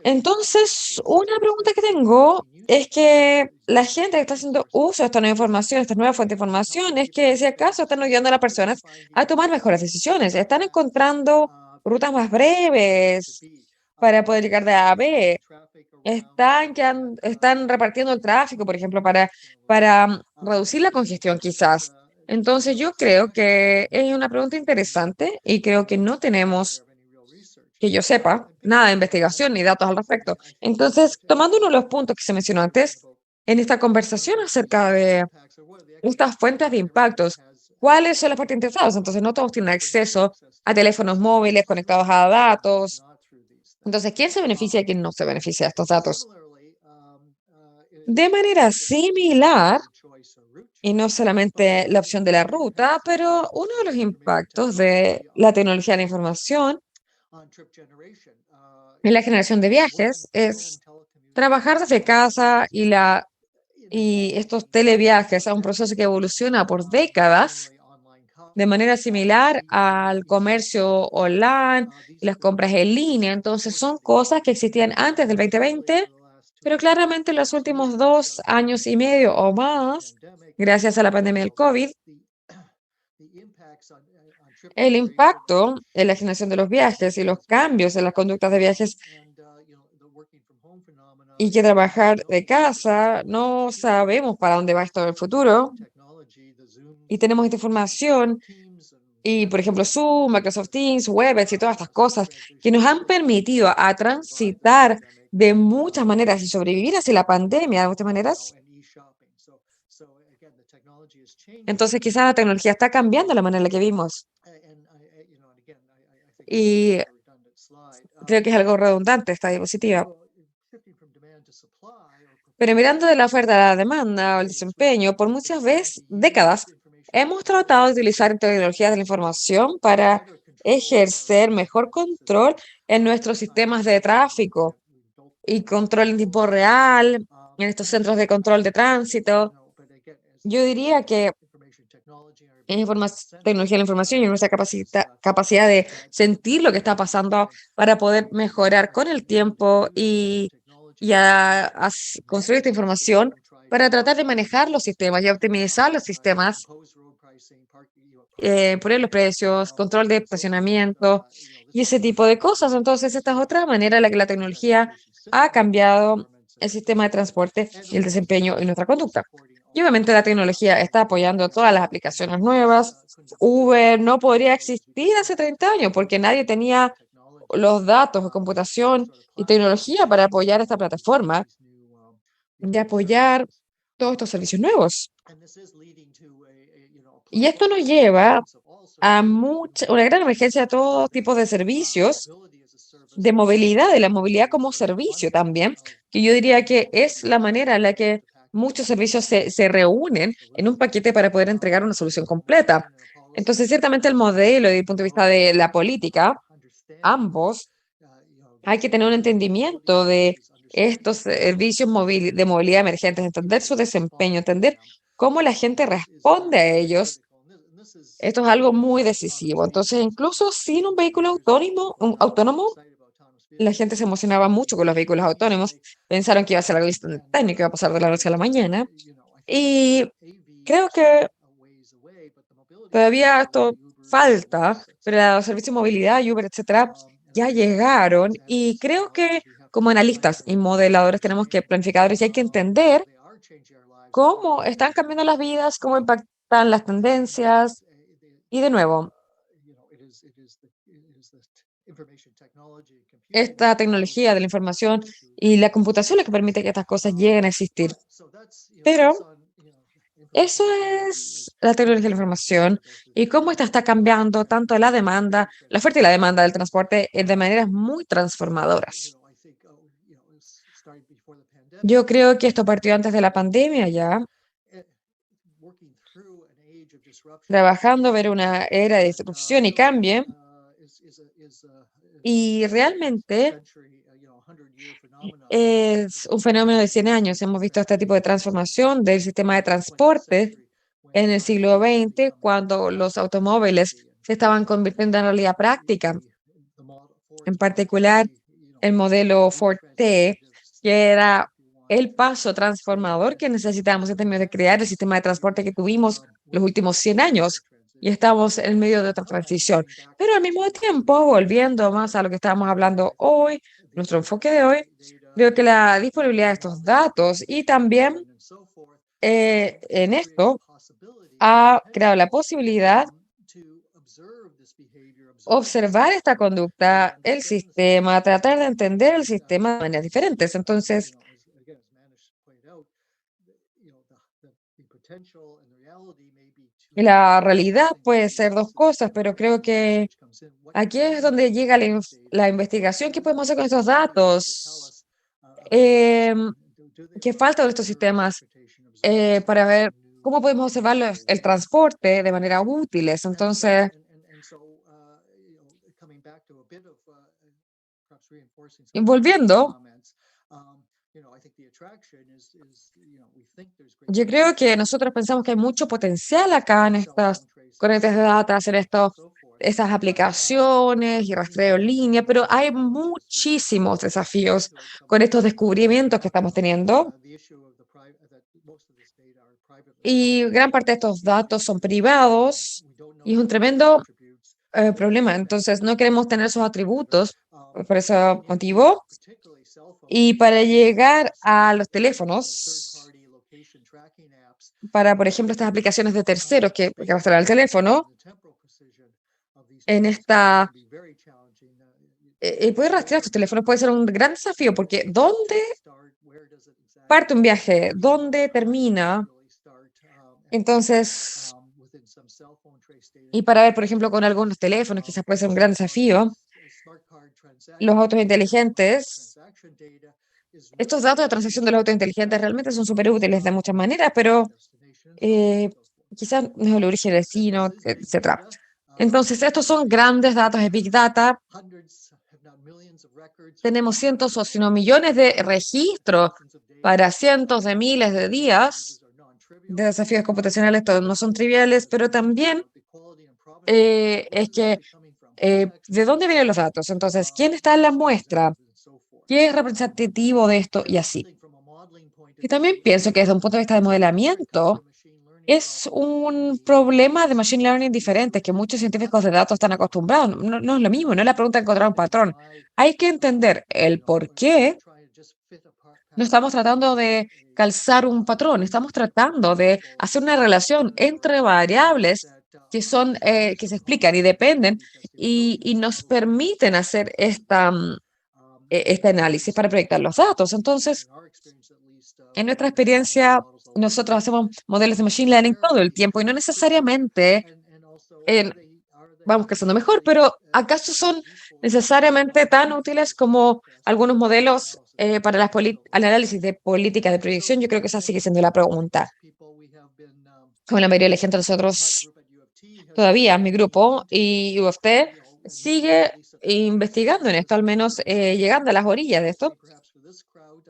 S6: Entonces, una pregunta que tengo es que la gente que está haciendo uso de esta nueva información, esta nueva fuente de información, es que si acaso están ayudando a las personas a tomar mejores decisiones, están encontrando rutas más breves para poder llegar de A a B, están repartiendo el tráfico, por ejemplo, para reducir la congestión quizás. Entonces, yo creo que es una pregunta interesante y creo que no tenemos, que yo sepa, nada de investigación ni datos al respecto. Entonces, tomando uno de los puntos que se mencionó antes en esta conversación acerca de estas fuentes de impactos, ¿cuáles son las partes interesadas? Entonces, no todos tienen acceso a teléfonos móviles conectados a datos. Entonces, ¿quién se beneficia y quién no se beneficia de estos datos? De manera similar, y no solamente la opción de la ruta, pero uno de los impactos de la tecnología de la información en la generación de viajes es trabajar desde casa y estos televiajes a un proceso que evoluciona por décadas de manera similar al comercio online y las compras en línea. Entonces, son cosas que existían antes del 2020, pero claramente en los últimos 2 años y medio o más, gracias a la pandemia del COVID, el impacto en la generación de los viajes y los cambios en las conductas de viajes y que trabajar de casa, no sabemos para dónde va esto en el futuro y tenemos esta información y, por ejemplo, Zoom, Microsoft Teams, Webex y todas estas cosas que nos han permitido a transitar de muchas maneras y sobrevivir hacia la pandemia de muchas maneras. Entonces, quizás la tecnología está cambiando la manera en la que vivimos. Y creo que es algo redundante esta diapositiva. Pero mirando de la oferta a la demanda o el desempeño, por muchas veces, décadas, hemos tratado de utilizar tecnologías de la información para ejercer mejor control en nuestros sistemas de tráfico y control en tiempo real, en estos centros de control de tránsito. Yo diría que en tecnología de la información y nuestra capacidad de sentir lo que está pasando para poder mejorar con el tiempo y construir esta información para tratar de manejar los sistemas y optimizar los sistemas, poner los precios, control de estacionamiento y ese tipo de cosas. Entonces, esta es otra manera en la que la tecnología ha cambiado el sistema de transporte y el desempeño en nuestra conducta. Y obviamente la tecnología está apoyando todas las aplicaciones nuevas. Uber no podría existir hace 30 años porque nadie tenía los datos de computación y tecnología para apoyar esta plataforma, de apoyar todos estos servicios nuevos. Y esto nos lleva a una gran emergencia de todo tipo de servicios de movilidad, de la movilidad como servicio también, que yo diría que es la manera en la que muchos servicios se reúnen en un paquete para poder entregar una solución completa. Entonces, ciertamente el modelo desde el punto de vista de la política, ambos, hay que tener un entendimiento de estos servicios de movilidad emergentes, entender su desempeño, entender cómo la gente responde a ellos. Esto es algo muy decisivo. Entonces, incluso sin un vehículo autónomo, la gente se emocionaba mucho con los vehículos autónomos. Pensaron que iba a ser algo instantáneo, que iba a pasar de la noche a la mañana. Y creo que todavía esto falta, pero los servicios de movilidad, Uber, etcétera, ya llegaron. Y creo que como analistas y modeladores tenemos que planificadores y hay que entender cómo están cambiando las vidas, cómo impactan las tendencias. Y de nuevo, esta tecnología de la información y la computación es la que permite que estas cosas lleguen a existir. Pero eso es la tecnología de la información y cómo esta está cambiando tanto la demanda, la oferta y la demanda del transporte de maneras muy transformadoras. Yo creo que esto partió antes de la pandemia ya, trabajando ver una era de disrupción y cambio. Y realmente es un fenómeno de 100 años. Hemos visto este tipo de transformación del sistema de transporte en el siglo XX, cuando los automóviles se estaban convirtiendo en realidad práctica. En particular, el modelo Ford T, que era el paso transformador que necesitábamos en términos de crear el sistema de transporte que tuvimos los últimos 100 años. Y estamos en medio de otra transición. Pero al mismo tiempo, volviendo más a lo que estábamos hablando hoy, nuestro enfoque de hoy, creo que la disponibilidad de estos datos y también en esto ha creado la posibilidad observar esta conducta, el sistema, tratar de entender el sistema de maneras diferentes. Entonces, la realidad puede ser dos cosas, pero creo que aquí es donde llega la investigación. ¿Qué podemos hacer con estos datos? ¿Qué falta de estos sistemas para ver cómo podemos observar el transporte de manera útiles? Entonces, volviendo, yo creo que nosotros pensamos que hay mucho potencial acá en estas corrientes de datos, en estas aplicaciones y rastreo en línea, pero hay muchísimos desafíos con estos descubrimientos que estamos teniendo. Y gran parte de estos datos son privados y es un tremendo problema. Entonces, no queremos tener esos atributos. Por ese motivo, Y para llegar a los teléfonos, para, por ejemplo, estas aplicaciones de terceros que arrastran al teléfono, en esta, poder rastrear estos teléfonos puede ser un gran desafío, porque ¿dónde parte un viaje? ¿Dónde termina? Entonces, y para ver, por ejemplo, con algunos teléfonos, quizás puede ser un gran desafío, los autos inteligentes, estos datos de transacción de los autos inteligentes realmente son súper útiles de muchas maneras, pero quizás no es el origen del destino, etcétera. Entonces, estos son grandes datos de Big Data. Tenemos cientos o si no millones de registros para cientos de miles de días de desafíos computacionales. Todos no son triviales, pero también es que ¿de dónde vienen los datos? Entonces, ¿quién está en la muestra? ¿Qué es representativo de esto? Y así. Y también pienso que desde un punto de vista de modelamiento, es un problema de machine learning diferente que muchos científicos de datos están acostumbrados. No, no es lo mismo, no es la pregunta de encontrar un patrón. Hay que entender el por qué. No estamos tratando de calzar un patrón, estamos tratando de hacer una relación entre variables que son, que se explican y dependen y nos permiten hacer este análisis para proyectar los datos. Entonces, en nuestra experiencia, nosotros hacemos modelos de machine learning todo el tiempo y no necesariamente vamos creciendo mejor, pero ¿acaso son necesariamente tan útiles como algunos modelos para el análisis de políticas de proyección? Yo creo que esa sigue siendo la pregunta. Como la mayoría de la gente, nosotros todavía, mi grupo y UFT sigue investigando en esto, al menos llegando a las orillas de esto.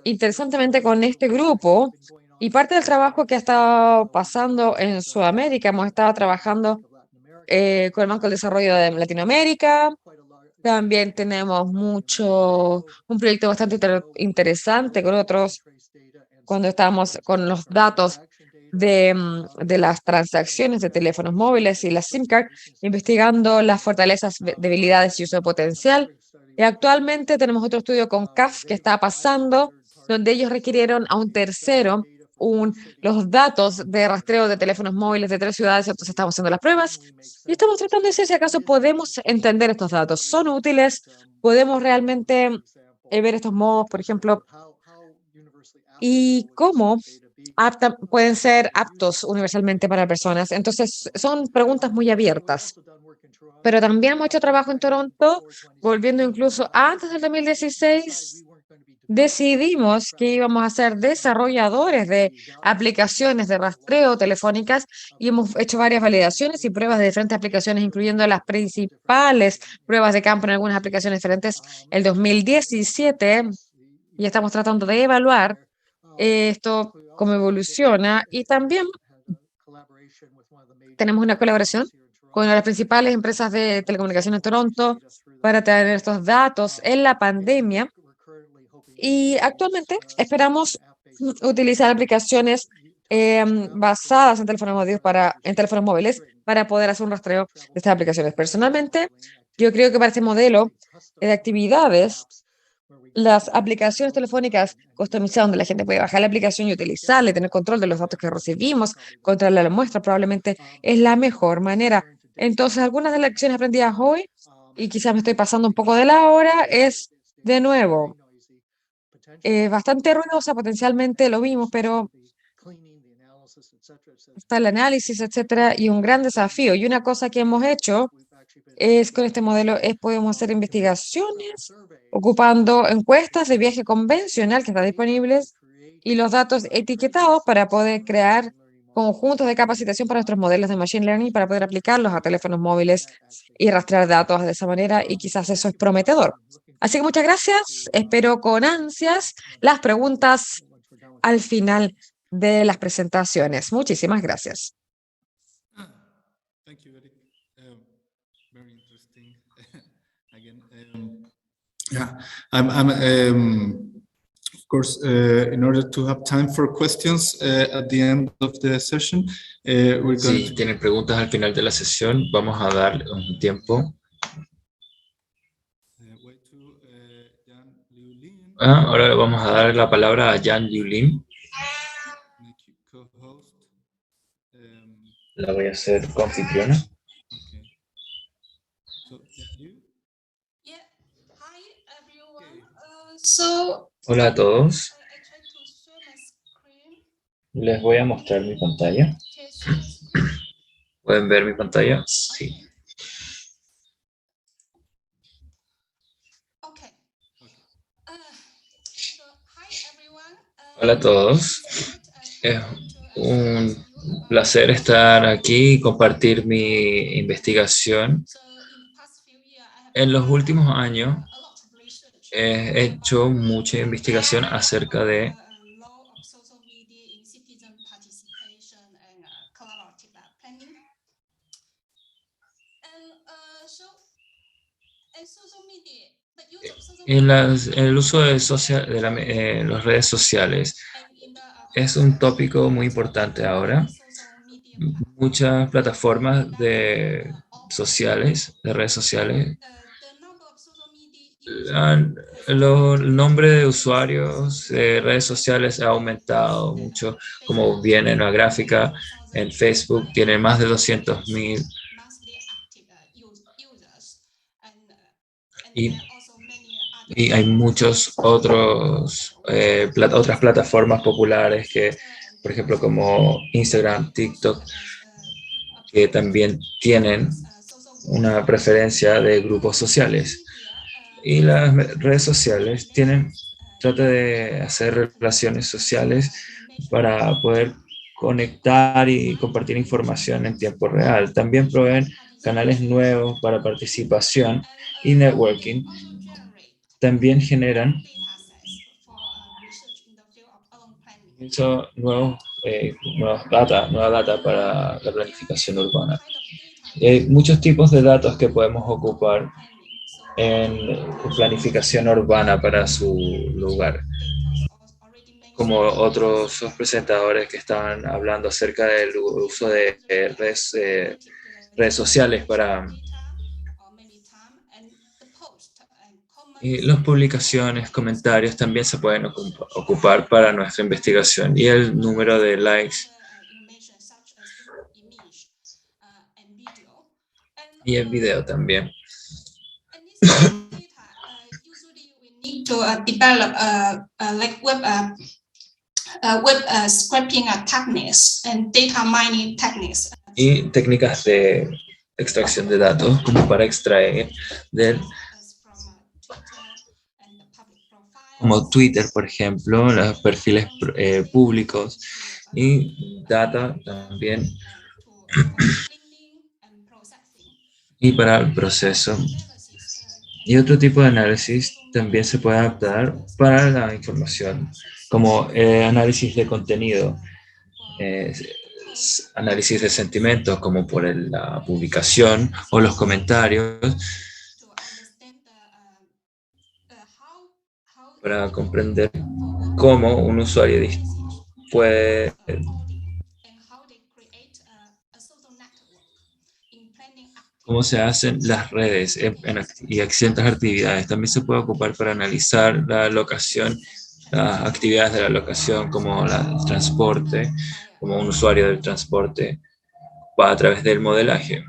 S6: Interesantemente, con este grupo y parte del trabajo que ha estado pasando en Sudamérica, hemos estado trabajando con el Banco del Desarrollo de Latinoamérica. También tenemos un proyecto bastante interesante con otros, cuando estábamos con los datos de las transacciones de teléfonos móviles y las SIM card, investigando las fortalezas, debilidades y uso potencial. Y actualmente tenemos otro estudio con CAF que está pasando, donde ellos requirieron a un tercero los datos de rastreo de teléfonos móviles de 3 ciudades, entonces estamos haciendo las pruebas y estamos tratando de ver si acaso podemos entender estos datos. ¿Son útiles? ¿Podemos realmente ver estos modos, por ejemplo? ¿Y cómo pueden ser aptos universalmente para personas? Entonces, son preguntas muy abiertas. Pero también hemos hecho trabajo en Toronto, volviendo incluso antes del 2016. Decidimos que íbamos a ser desarrolladores de aplicaciones de rastreo telefónicas y hemos hecho varias validaciones y pruebas de diferentes aplicaciones, incluyendo las principales pruebas de campo en algunas aplicaciones diferentes. El 2017, y estamos tratando de evaluar esto, cómo evoluciona, y también tenemos una colaboración con una de las principales empresas de telecomunicaciones de Toronto para tener estos datos en la pandemia. Y actualmente esperamos utilizar aplicaciones basadas en teléfonos móviles para poder hacer un rastreo de estas aplicaciones. Personalmente, yo creo que para este modelo de actividades, las aplicaciones telefónicas customizadas, donde la gente puede bajar la aplicación y utilizarla y tener control de los datos que recibimos, controlar la muestra, probablemente es la mejor manera. Entonces, algunas de las lecciones aprendidas hoy, y quizás me estoy pasando un poco de la hora, es, de nuevo, bastante ruidosa, potencialmente lo vimos, pero está el análisis, etcétera, y un gran desafío. Y una cosa que hemos hecho es con este modelo podemos hacer investigaciones ocupando encuestas de viaje convencional que están disponibles y los datos etiquetados para poder crear conjuntos de capacitación para nuestros modelos de machine learning para poder aplicarlos a teléfonos móviles y rastrear datos de esa manera, y quizás eso es prometedor. Así que muchas gracias. Espero con ansias las preguntas al final de las presentaciones. Muchísimas gracias.
S2: Thank you, Eric. Very interesting. Again, yeah, of course, in order to have time for questions at the end of the session, we're going
S4: Si tienen preguntas al final de la sesión, vamos a dar un tiempo.
S2: Wait to Jan Liu Lin.
S4: Ahora le vamos a dar la palabra a Jan Yulin.
S2: Make you co-host.
S4: La voy a hacer coanfitriona.
S2: Okay. So, you?
S7: Yeah. Hi, everyone. So
S4: Hola a todos.
S7: I try to share my screen.
S4: Les voy a mostrar mi pantalla.
S7: Can you share my screen?
S4: ¿Pueden ver mi pantalla? Sí.
S7: Okay. So hi, everyone.
S4: Hola a todos. Es un placer estar aquí y compartir mi investigación. En los últimos años he hecho mucha investigación acerca de el uso de, las redes sociales. Es un tópico muy importante ahora. Muchas plataformas de redes sociales, el nombre de usuarios de redes sociales ha aumentado mucho, como viene en la gráfica. En Facebook tiene más de 200.000 y hay muchos otras plataformas populares que, por ejemplo, como Instagram, TikTok, que también tienen una preferencia de grupos sociales. Y las redes sociales trata de hacer relaciones sociales para poder conectar y compartir información en tiempo real. También proveen canales nuevos para participación y networking. También generan nueva data para la planificación urbana. Hay muchos tipos de datos que podemos ocupar en planificación urbana para su lugar, como otros presentadores que estaban hablando acerca del uso de redes sociales y las publicaciones, comentarios también se pueden ocupar para nuestra investigación, y el número de likes y el video también.
S7: Need to develop like web scraping techniques and data mining techniques.
S4: Y técnicas de extracción de datos, como para extraer como Twitter, por ejemplo, los perfiles públicos, y data también, y para el proceso. Y otro tipo de análisis también se puede adaptar para la información, como análisis de contenido, análisis de sentimientos, como por la publicación o los comentarios, para comprender cómo un usuario puede cómo se hacen las redes y ciertas actividades. También se puede ocupar para analizar la locación, las actividades de la locación, como el transporte, como un usuario del transporte, a través del modelaje.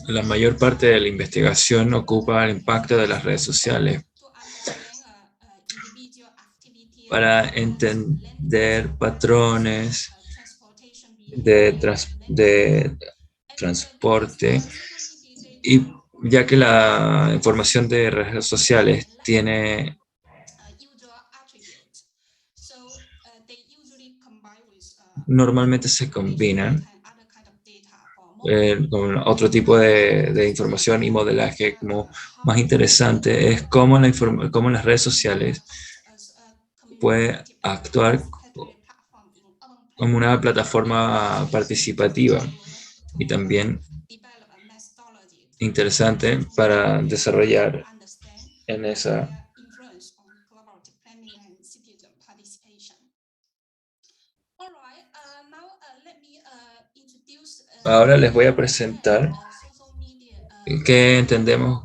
S4: La mayor parte de la investigación ocupa el impacto de las redes sociales para entender patrones de transporte, y ya que la información de redes sociales normalmente se combinan con otro tipo de información y modelaje. Como más interesante es cómo las redes sociales puede actuar como una plataforma participativa, y también interesante para desarrollar en esa. Ahora les voy a presentar ¿Qué entendemos?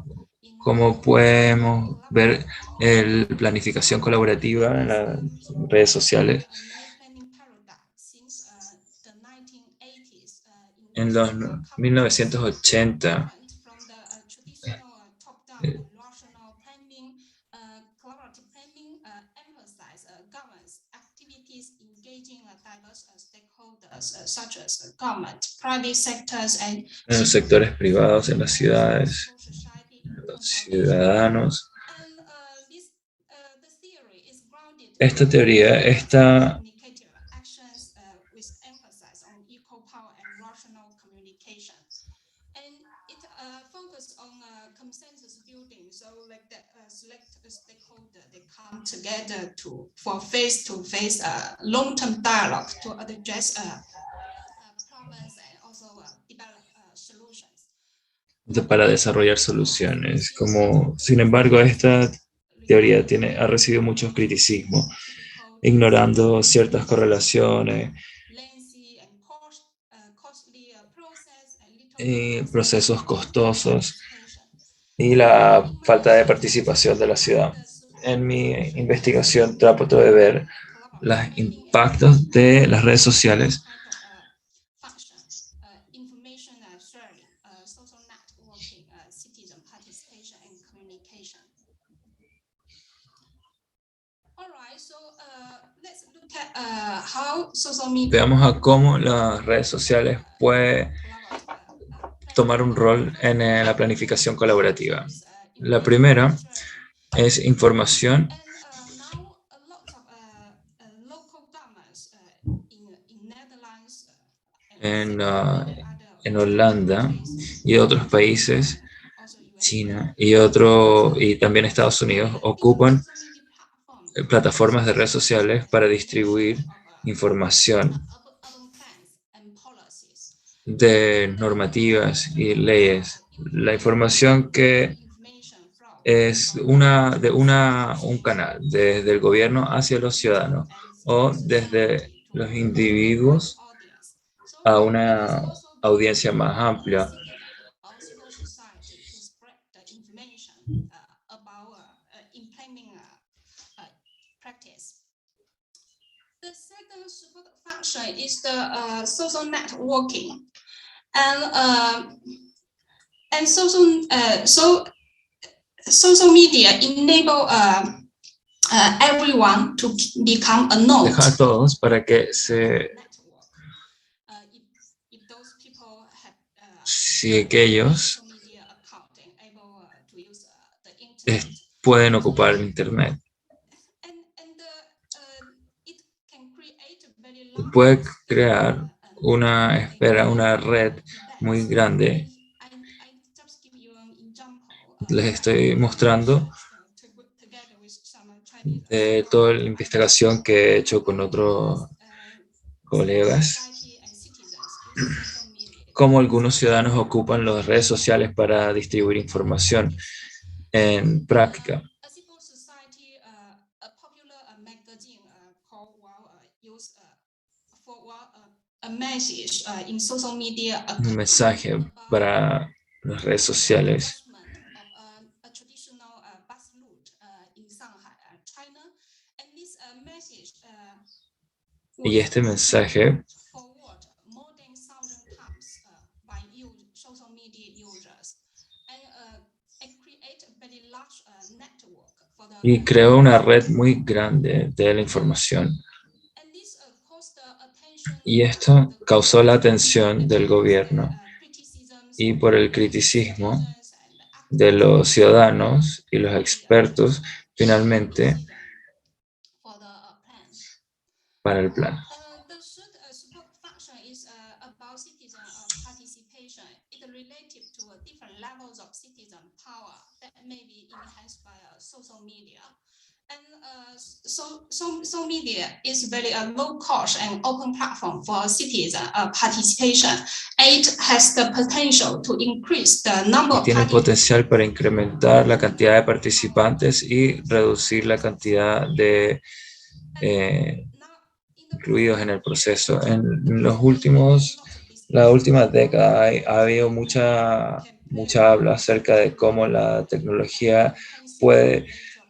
S4: ¿Cómo podemos ver la planificación colaborativa en las redes sociales? En los 1980, en los sectores privados, en las ciudades, los ciudadanos. Esta teoría está
S7: together for face-to-face long-term dialogue to address problems and also develop solutions.
S4: para desarrollar soluciones. Sin embargo, esta teoría ha recibido muchos criticismos, ignorando ciertas correlaciones y procesos costosos y la falta de participación de la ciudad. En mi investigación trato de ver los impactos de las redes sociales Veamos a cómo las redes sociales pueden tomar un rol en la planificación colaborativa. La primera es información. En Holanda y otros países, China y también Estados Unidos, ocupan plataformas de redes sociales para distribuir información de normativas y leyes. La información que es un canal desde el gobierno hacia los ciudadanos o desde los individuos a una audiencia más amplia.
S7: The second support function is the social networking, and social media enable everyone to become a node.
S4: Deja a todos para que si aquellos pueden ocupar el Internet. Puede crear una red muy grande. Les estoy mostrando de toda la investigación que he hecho con otros colegas, cómo algunos ciudadanos ocupan las redes sociales para distribuir información en práctica. Un mensaje para las redes sociales. Y este mensaje y creó una red muy grande de la información. Y esto causó la atención del gobierno y por el criticismo de los ciudadanos y los expertos, finalmente, para el plan.
S7: Social media is very low cost and open platform for citizen participation. It has the potential to increase the number.
S4: Tiene potencial para incrementar la cantidad de participantes y reducir la cantidad de incluidos en el proceso. En la última década ha habido mucha mucha habla acerca de cómo la tecnología puede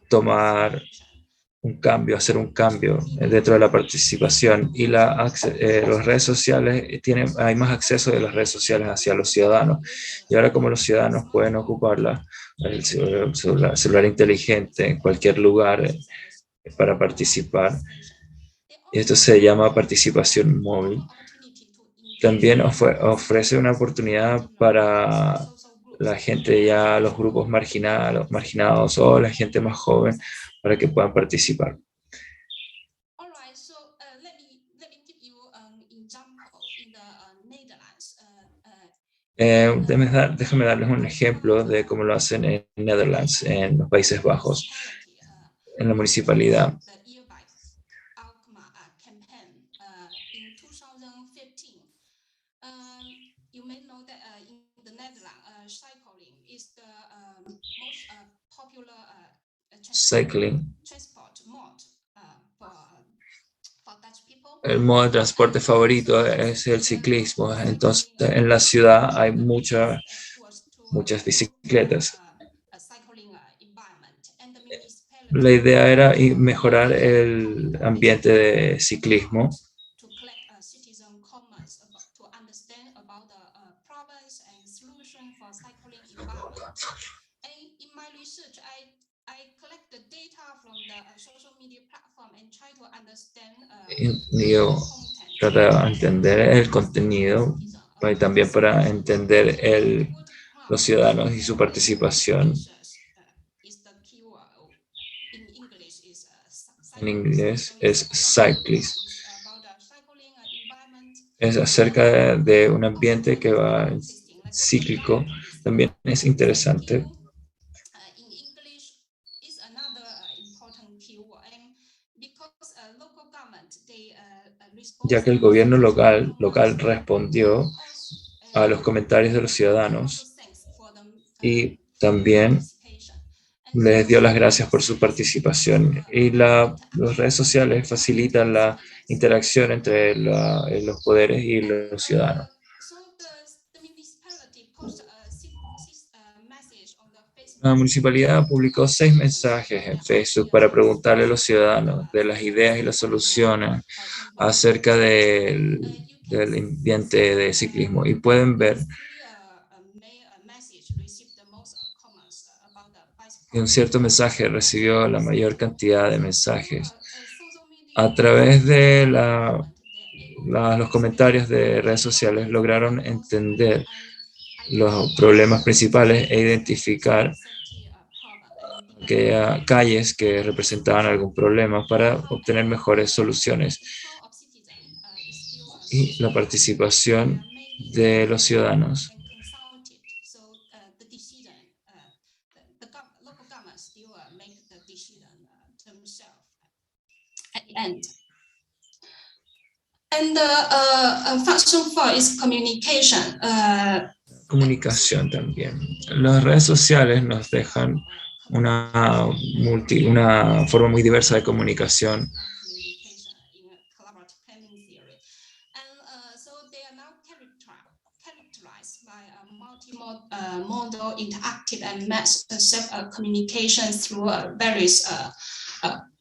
S4: tomar un cambio, hacer un cambio dentro de la participación, y las redes sociales hay más acceso de las redes sociales hacia los ciudadanos, y ahora como los ciudadanos pueden ocuparla, el celular inteligente en cualquier lugar para participar, y esto se llama participación móvil. También ofrece una oportunidad para la gente ya, los grupos marginados o la gente más joven, para que puedan participar. Déjame darles un ejemplo de cómo lo hacen en Netherlands, en los Países Bajos, en la municipalidad. Cycling. El modo de transporte favorito es el ciclismo. Entonces, en la ciudad hay muchas bicicletas. La idea era mejorar el ambiente de ciclismo. Yo trataba de entender el contenido, y también para entender los ciudadanos y su participación. En inglés es cyclist. Es acerca de un ambiente que va cíclico. También es interesante. Ya que el gobierno local respondió a los comentarios de los ciudadanos y también les dio las gracias por su participación. Y las redes sociales facilitan la interacción entre los poderes y los ciudadanos. La municipalidad publicó 6 mensajes en Facebook para preguntarle a los ciudadanos de las ideas y las soluciones acerca del ambiente de ciclismo. Y pueden ver que un cierto mensaje recibió la mayor cantidad de mensajes. A través de los comentarios de redes sociales lograron entender los problemas principales e identificar calles que representaban algún problema para obtener mejores soluciones. Y la participación de los ciudadanos.
S7: Function 4 is communication.
S4: Comunicación también. Las redes sociales nos dejan una forma muy diversa de comunicación.
S7: Model, interactive, and mass communication through various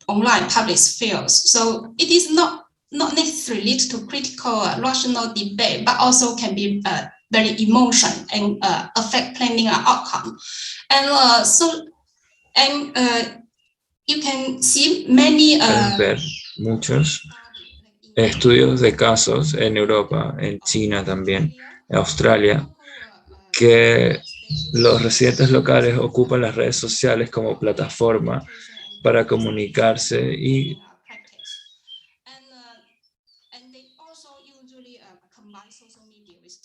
S7: online public spheres. So it is not necessarily lead to critical, rational debate, but also can be very emotional and affect planning outcome. And you can see many.
S4: Pueden ver muchos estudios de casos en Europa, en China también, en Australia, que los residentes locales ocupan las redes sociales como plataforma para comunicarse y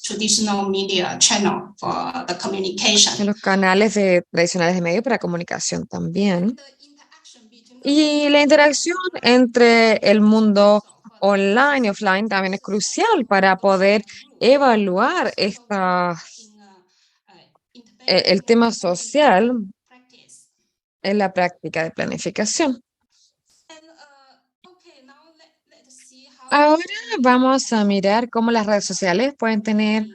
S7: traditional media channel for the communication.
S6: En los canales tradicionales de medios para comunicación también. Y la interacción entre el mundo online y offline también es crucial para poder evaluar el tema social en la práctica de planificación. Ahora vamos a mirar cómo las redes sociales pueden tener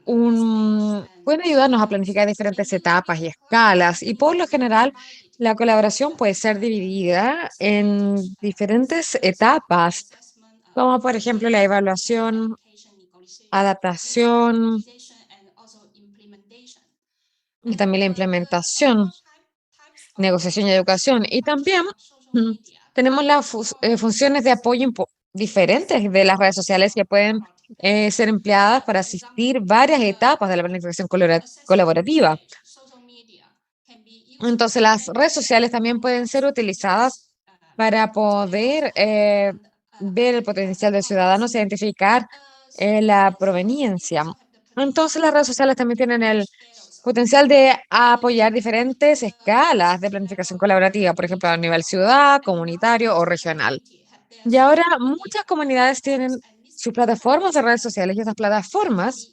S6: pueden ayudarnos a planificar diferentes etapas y escalas, y por lo general la colaboración puede ser dividida en diferentes etapas, como por ejemplo la evaluación, adaptación y también la implementación, negociación y educación. Y también tenemos las funciones de apoyo diferentes de las redes sociales que pueden ser empleadas para asistir varias etapas de la planificación colaborativa. Entonces, las redes sociales también pueden ser utilizadas para poder ver el potencial de ciudadanos e identificar la proveniencia. Entonces, las redes sociales también tienen el potencial de apoyar diferentes escalas de planificación colaborativa, por ejemplo, a nivel ciudad, comunitario o regional. Y ahora muchas comunidades tienen sus plataformas de redes sociales y esas plataformas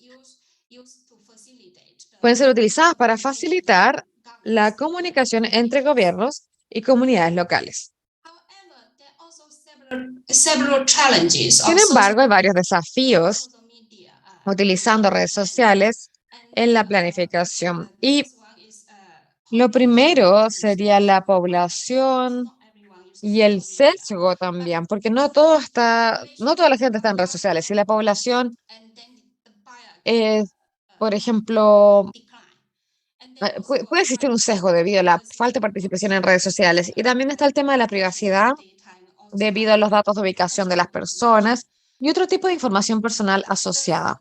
S6: pueden ser utilizadas para facilitar la comunicación entre gobiernos y comunidades locales. Sin embargo, hay varios desafíos utilizando redes sociales en la planificación. Y lo primero sería la población y el sesgo también, porque no toda la gente está en redes sociales. Y la población, por ejemplo, puede existir un sesgo debido a la falta de participación en redes sociales. Y también está el tema de la privacidad debido a los datos de ubicación de las personas y otro tipo de información personal asociada.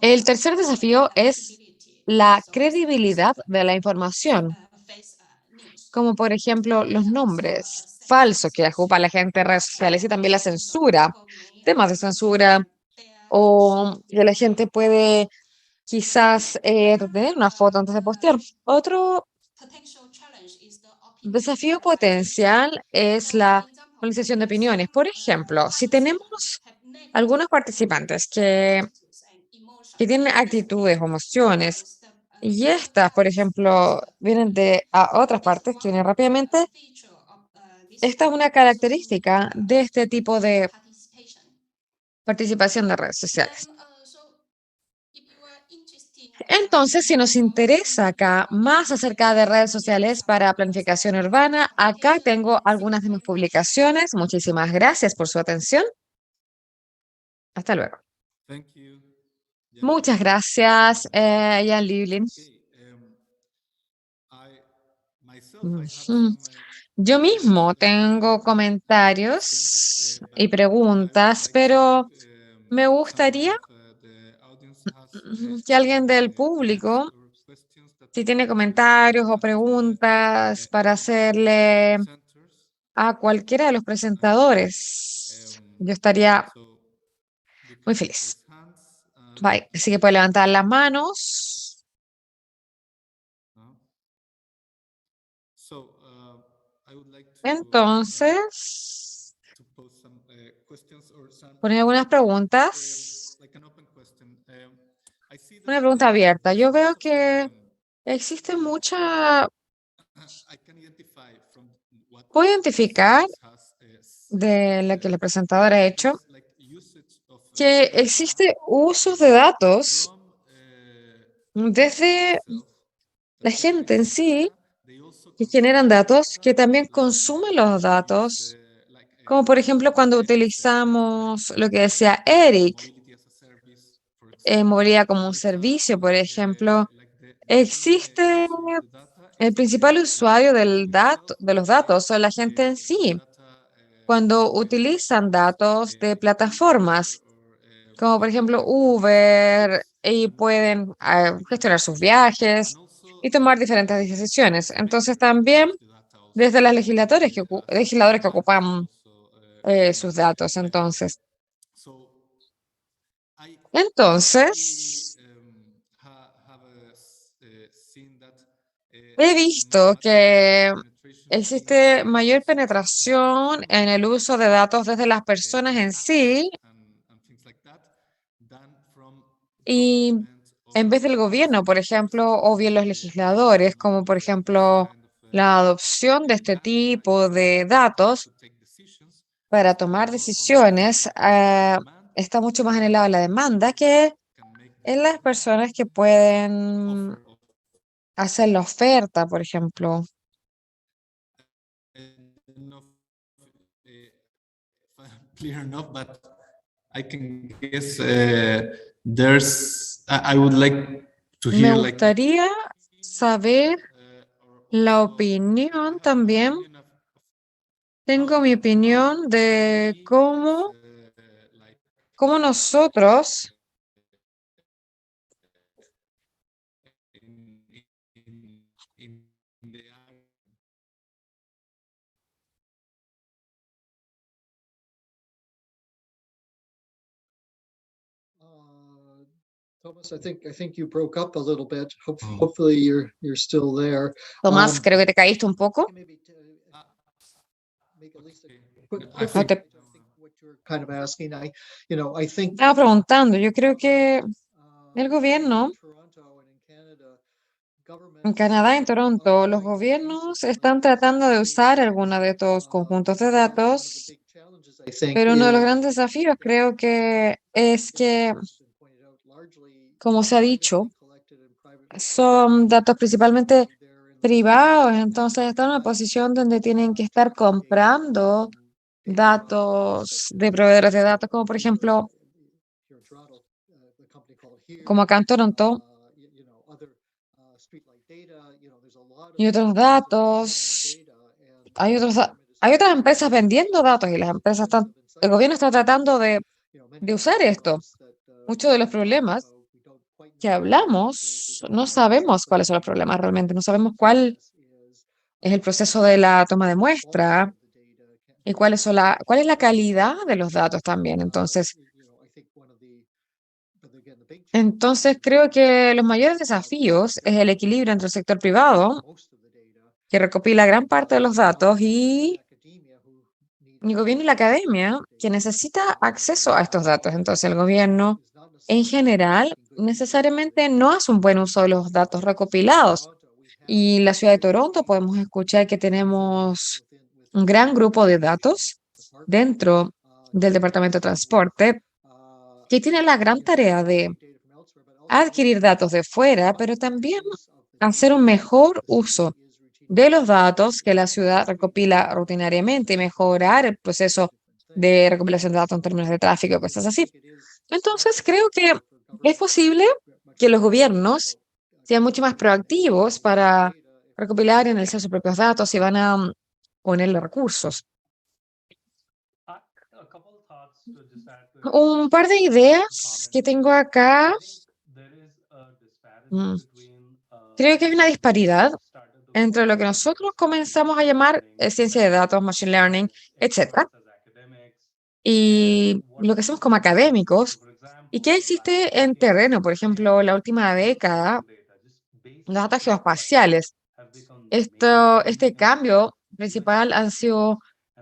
S6: El tercer desafío es la credibilidad de la información, como por ejemplo los nombres falsos que ocupa la gente en redes sociales y también la censura, temas de censura o que la gente puede quizás tener una foto antes de postear. Otro desafío potencial es la polarización de opiniones. Por ejemplo, si tenemos algunos participantes que tienen actitudes o emociones y estas, por ejemplo, vienen de a otras partes que vienen rápidamente, esta es una característica de este tipo de participación de redes sociales. Entonces, si nos interesa acá más acerca de redes sociales para planificación urbana, acá tengo algunas de mis publicaciones. Muchísimas gracias por su atención. Hasta luego. Muchas gracias, Jan Livlin. Yo mismo tengo comentarios y preguntas, pero me gustaría que alguien del público, si tiene comentarios o preguntas para hacerle a cualquiera de los presentadores, yo estaría muy feliz. Bye. Así que puede levantar las manos. Entonces, poner algunas preguntas. Una pregunta abierta. Yo veo que existe mucha... Puedo identificar de lo que el presentador ha hecho que existe usos de datos desde la gente en sí que generan datos, que también consumen los datos, como por ejemplo cuando utilizamos lo que decía Eric, movilidad como un servicio, por ejemplo, existe el principal usuario de los datos, son la gente en sí, cuando utilizan datos de plataformas, como por ejemplo Uber, y pueden gestionar sus viajes y tomar diferentes decisiones. Entonces también desde las legisladores que ocupan sus datos. Entonces, he visto que existe mayor penetración en el uso de datos desde las personas en sí y en vez del gobierno, por ejemplo, o bien los legisladores, como por ejemplo la adopción de este tipo de datos para tomar decisiones está mucho más en el lado de la demanda que en las personas que pueden hacer la oferta, por ejemplo.
S2: Clear enough, but I can guess I would like to
S6: Me
S2: hear like
S6: gustaría saber la opinión también. Tengo mi opinión de cómo nosotros
S1: Thomas, I think you broke up a little bit. Hopefully you're still there.
S6: Tomás, creo que te caíste un poco.
S1: Maybe to make at least a quick
S2: I
S1: think
S6: think-
S1: what you're kind of asking. I think
S6: Estaba preguntando, yo creo que el gobierno en Canadá, en Toronto, los gobiernos están tratando de usar algunos de estos conjuntos de datos, pero uno de los grandes desafíos creo que es que, como se ha dicho, son datos principalmente privados, entonces están en una posición donde tienen que estar comprando datos de proveedores de datos, como por ejemplo, como acá en Toronto, y otros datos. Hay otras empresas vendiendo datos y las empresas el gobierno está tratando de usar esto. Muchos de los problemas que hablamos, no sabemos cuáles son los problemas realmente, no sabemos cuál es el proceso de la toma de muestra y cuál es la calidad de los datos también. Entonces creo que los mayores desafíos es el equilibrio entre el sector privado, que recopila gran parte de los datos, y el gobierno y la academia, que necesita acceso a estos datos. Entonces el gobierno en general necesariamente no hace un buen uso de los datos recopilados. Y la ciudad de Toronto podemos escuchar que tenemos un gran grupo de datos dentro del Departamento de Transporte que tiene la gran tarea de adquirir datos de fuera, pero también hacer un mejor uso de los datos que la ciudad recopila rutinariamente y mejorar el proceso de recopilación de datos en términos de tráfico y cosas así. Entonces, creo que es posible que los gobiernos sean mucho más proactivos para recopilar y analizar sus propios datos y van a ponerle recursos.
S5: A couple thoughts to just add to it.
S6: Un par de ideas que tengo acá.
S5: There is a disparity
S6: Mm.
S5: between,
S6: Creo que hay una disparidad
S5: started to
S6: entre lo que nosotros comenzamos a llamar ciencia de datos, machine learning, etcétera,
S5: as academics.
S6: y lo que hacemos como académicos. ¿Y qué existe en terreno? Por ejemplo, la última década, los datos geoespaciales. Este cambio principal han sido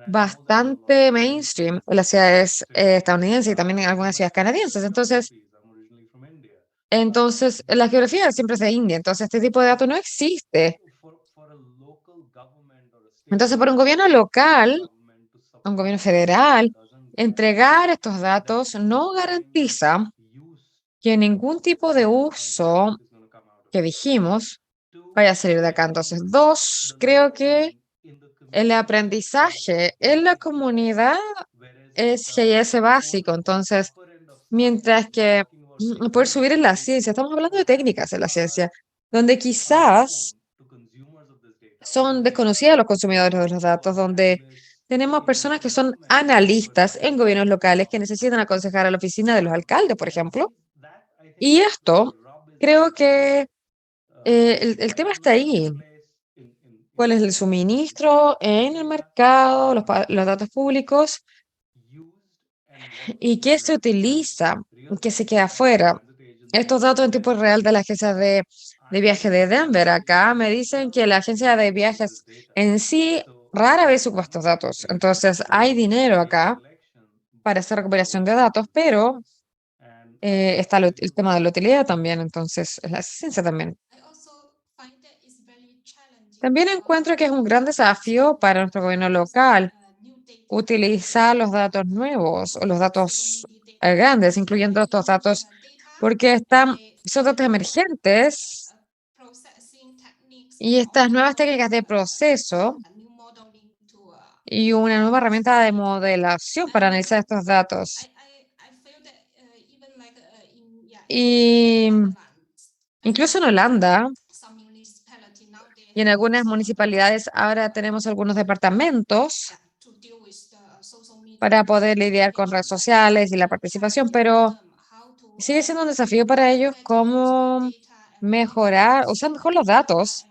S6: bastante mainstream en las ciudades estadounidenses y también en algunas ciudades canadienses. Entonces, la geografía siempre es de India, entonces este tipo de datos no existe. Entonces, para un gobierno local, un gobierno federal, entregar estos datos no garantiza que ningún tipo de uso que dijimos vaya a salir de acá. Entonces, dos, creo que el aprendizaje en la comunidad es GIS básico. Entonces, mientras que poder subir en la ciencia, estamos hablando de técnicas en la ciencia, donde quizás son desconocidas a los consumidores de los datos, donde tenemos personas que son analistas en gobiernos locales que necesitan aconsejar a la oficina de los alcaldes, por ejemplo. Y esto, creo que el tema está ahí. ¿Cuál es el suministro en el mercado, los datos públicos y qué se utiliza, qué se queda afuera? Estos datos en tiempo real de la agencia de viajes de Denver. Acá me dicen que la agencia de viajes en sí rara vez ocupa estos datos. Entonces, hay dinero acá para hacer recuperación de datos, pero está el tema de la utilidad también, entonces es la ciencia también. También encuentro que es un gran desafío para nuestro gobierno local utilizar los datos nuevos o los datos grandes, incluyendo estos datos, porque son datos emergentes y estas nuevas técnicas de proceso y una nueva herramienta de modelación para analizar estos datos. Y incluso en Holanda y en algunas municipalidades ahora tenemos algunos departamentos para poder lidiar con redes sociales y la participación, pero sigue siendo un desafío para ellos cómo mejorar, usar mejor los datos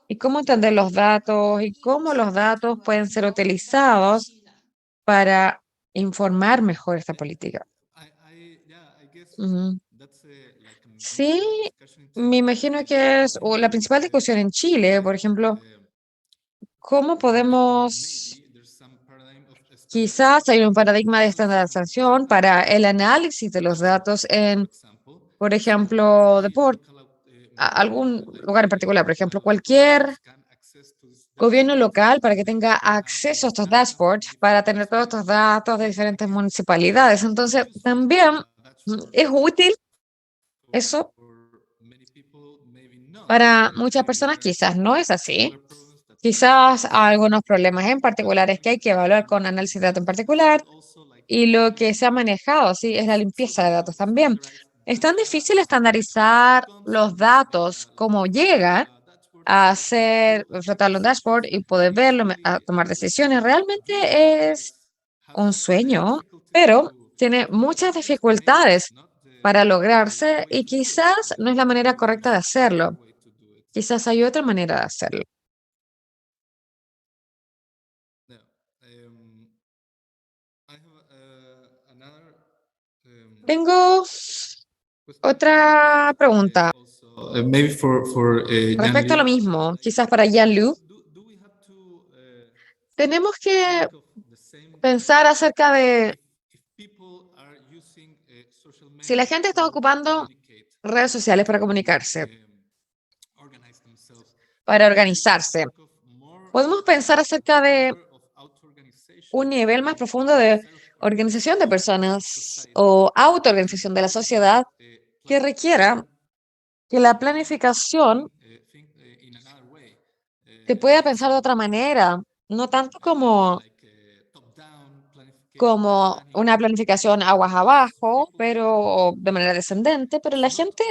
S6: y cómo entender los datos y cómo los datos pueden ser utilizados para informar mejor esta política. Ujú. Sí, me imagino que es la principal discusión en Chile, por ejemplo, cómo podemos, quizás hay un paradigma de estandarización para el análisis de los datos en, por ejemplo, algún lugar en particular, por ejemplo, cualquier gobierno local para que tenga acceso a estos dashboards, para tener todos estos datos de diferentes municipalidades. Entonces, también es útil eso. Para muchas personas quizás no es así. Quizás hay algunos problemas en particulares que hay que evaluar con análisis de datos en particular y lo que se ha manejado, sí, es la limpieza de datos también. Es tan difícil estandarizar los datos como llegan a hacer, flotarlo en dashboard y poder verlo, a tomar decisiones. Realmente es un sueño, pero tiene muchas dificultades para lograrse y quizás no es la manera correcta de hacerlo. Quizás hay otra manera de hacerlo. Tengo otra pregunta
S2: Maybe for
S6: respecto a lo mismo, quizás para Jean-Luc. Tenemos que pensar acerca de si la gente está ocupando redes sociales para comunicarse, para organizarse. Podemos pensar acerca de un nivel más profundo de organización de personas o autoorganización de la sociedad que requiera que la planificación se pueda pensar de otra manera, no tanto como una planificación aguas abajo, pero de manera descendente, pero la gente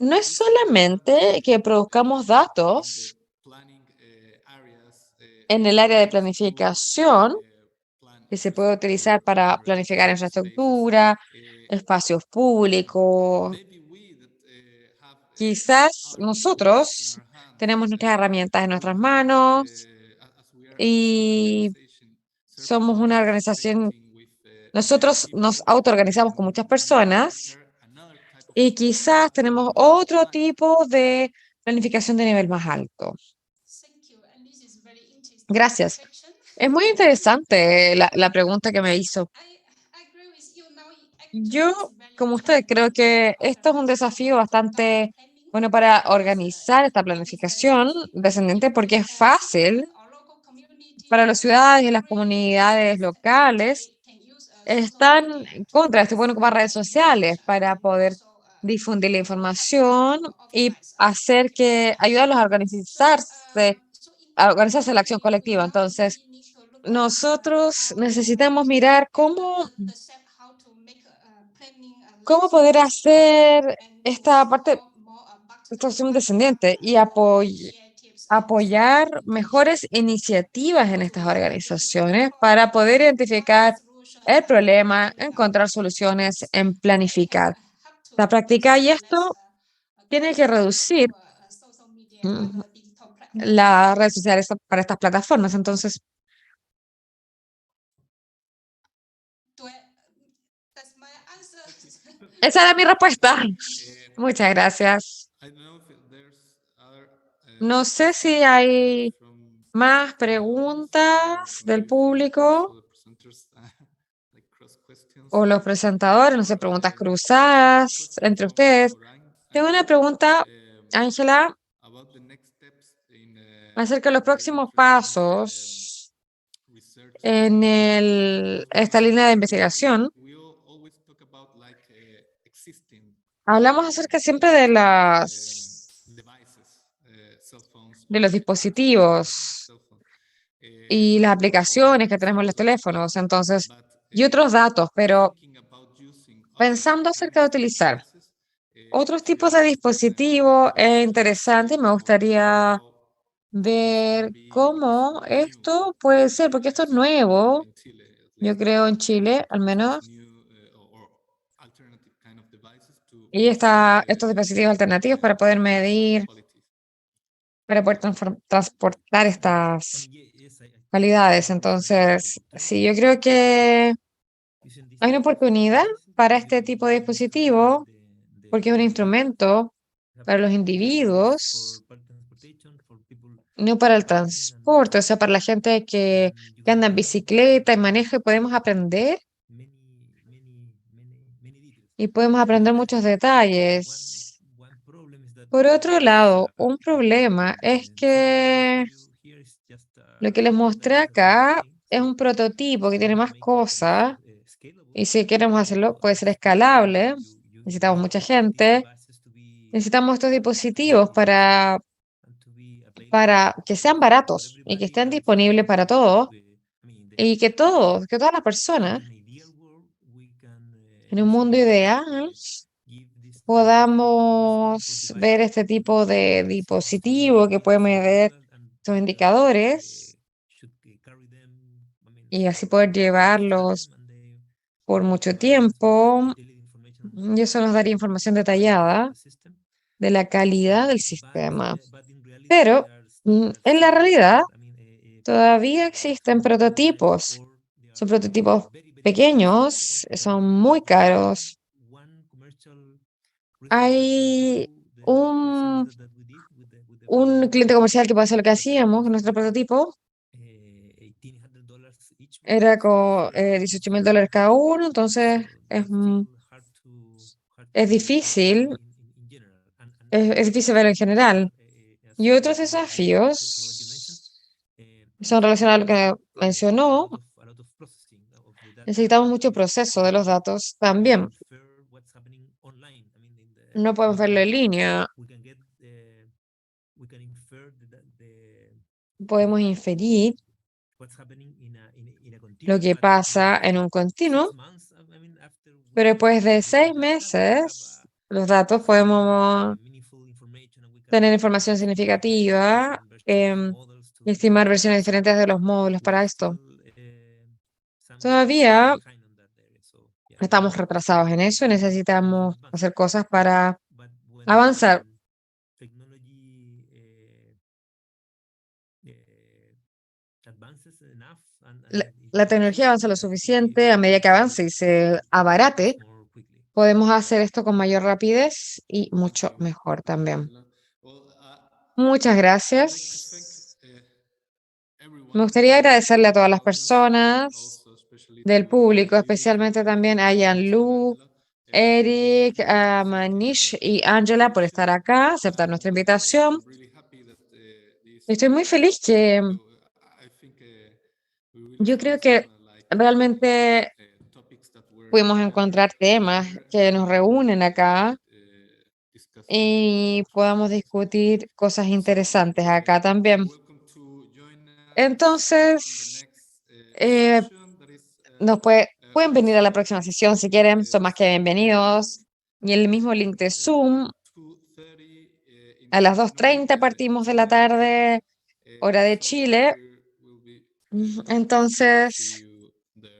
S6: no es solamente que produzcamos datos en el área de planificación, que se puede utilizar para planificar infraestructura, espacios públicos. Quizás nosotros tenemos nuestras herramientas en nuestras manos y somos una organización, nosotros nos autoorganizamos con muchas personas y quizás tenemos otro tipo de planificación de nivel más alto. Gracias. Es muy interesante la pregunta que me hizo. Yo, como usted, creo que esto es un desafío bastante bueno para organizar esta planificación descendente porque es fácil para las ciudades y las comunidades locales. Están en contra de esto, pueden ocupar redes sociales para poder difundir la información y ayudarlos a organizarse la acción colectiva. Entonces, nosotros necesitamos mirar cómo poder hacer esta parte, esta acción descendiente y apoyar mejores iniciativas en estas organizaciones para poder identificar el problema, encontrar soluciones en planificar la práctica y esto tiene que reducir las redes sociales para estas plataformas. Entonces, esa era mi respuesta. Muchas gracias. No sé si hay más preguntas del público o los presentadores, no sé, preguntas cruzadas entre ustedes. Tengo una pregunta, Ángela, acerca de los próximos pasos en esta línea de investigación. Hablamos acerca siempre de de los dispositivos y las aplicaciones que tenemos en los teléfonos, entonces, y otros datos, pero pensando acerca de utilizar otros tipos de dispositivos es interesante. Me gustaría ver cómo esto puede ser, porque esto es nuevo, yo creo, en Chile, al menos, y estos dispositivos alternativos para poder medir, para poder transportar estas calidades. Entonces, sí, yo creo que hay una oportunidad para este tipo de dispositivo, porque es un instrumento para los individuos, no para el transporte, o sea, para la gente que anda en bicicleta y maneja, y podemos aprender muchos detalles. Por otro lado, un problema es que lo que les mostré acá es un prototipo que tiene más cosas, y si queremos hacerlo, puede ser escalable. Necesitamos mucha gente. Necesitamos estos dispositivos para que sean baratos y que estén disponibles para todos, y que todas las personas en un mundo ideal podamos ver este tipo de dispositivo que puede medir estos indicadores y así poder llevarlos por mucho tiempo. Y eso nos daría información detallada de la calidad del sistema. Pero en la realidad todavía existen prototipos. Son prototipos pequeños, son muy caros. Hay un cliente comercial que pasó lo que hacíamos, nuestro prototipo era con $18,000 cada uno, entonces es difícil, es difícil verlo en general. Y otros desafíos son relacionados a lo que mencionó. Necesitamos mucho proceso de los datos también. No podemos verlo en línea. Podemos inferir lo que pasa en un continuo, pero después de 6 meses, los datos podemos tener información significativa, y estimar versiones diferentes de los módulos para esto. Todavía estamos retrasados en eso y necesitamos hacer cosas para avanzar. La tecnología avanza lo suficiente, a medida que avance y se abarate, podemos hacer esto con mayor rapidez y mucho mejor también. Muchas gracias. Me gustaría agradecerle a todas las personas del público, especialmente también a Lu, Eric, a Manish y Angela por estar acá, aceptar nuestra invitación. Estoy muy feliz que yo creo que realmente pudimos encontrar temas que nos reúnen acá y podamos discutir cosas interesantes acá también. Entonces, pueden venir a la próxima sesión si quieren, son más que bienvenidos. Y el mismo link de Zoom, a las 2:30 partimos de la tarde, hora de Chile. Entonces,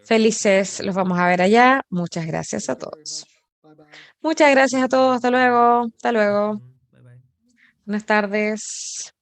S6: felices, los vamos a ver allá. Muchas gracias a todos.
S1: Bye bye.
S6: Muchas gracias a todos. Hasta luego. Hasta luego. Buenas tardes.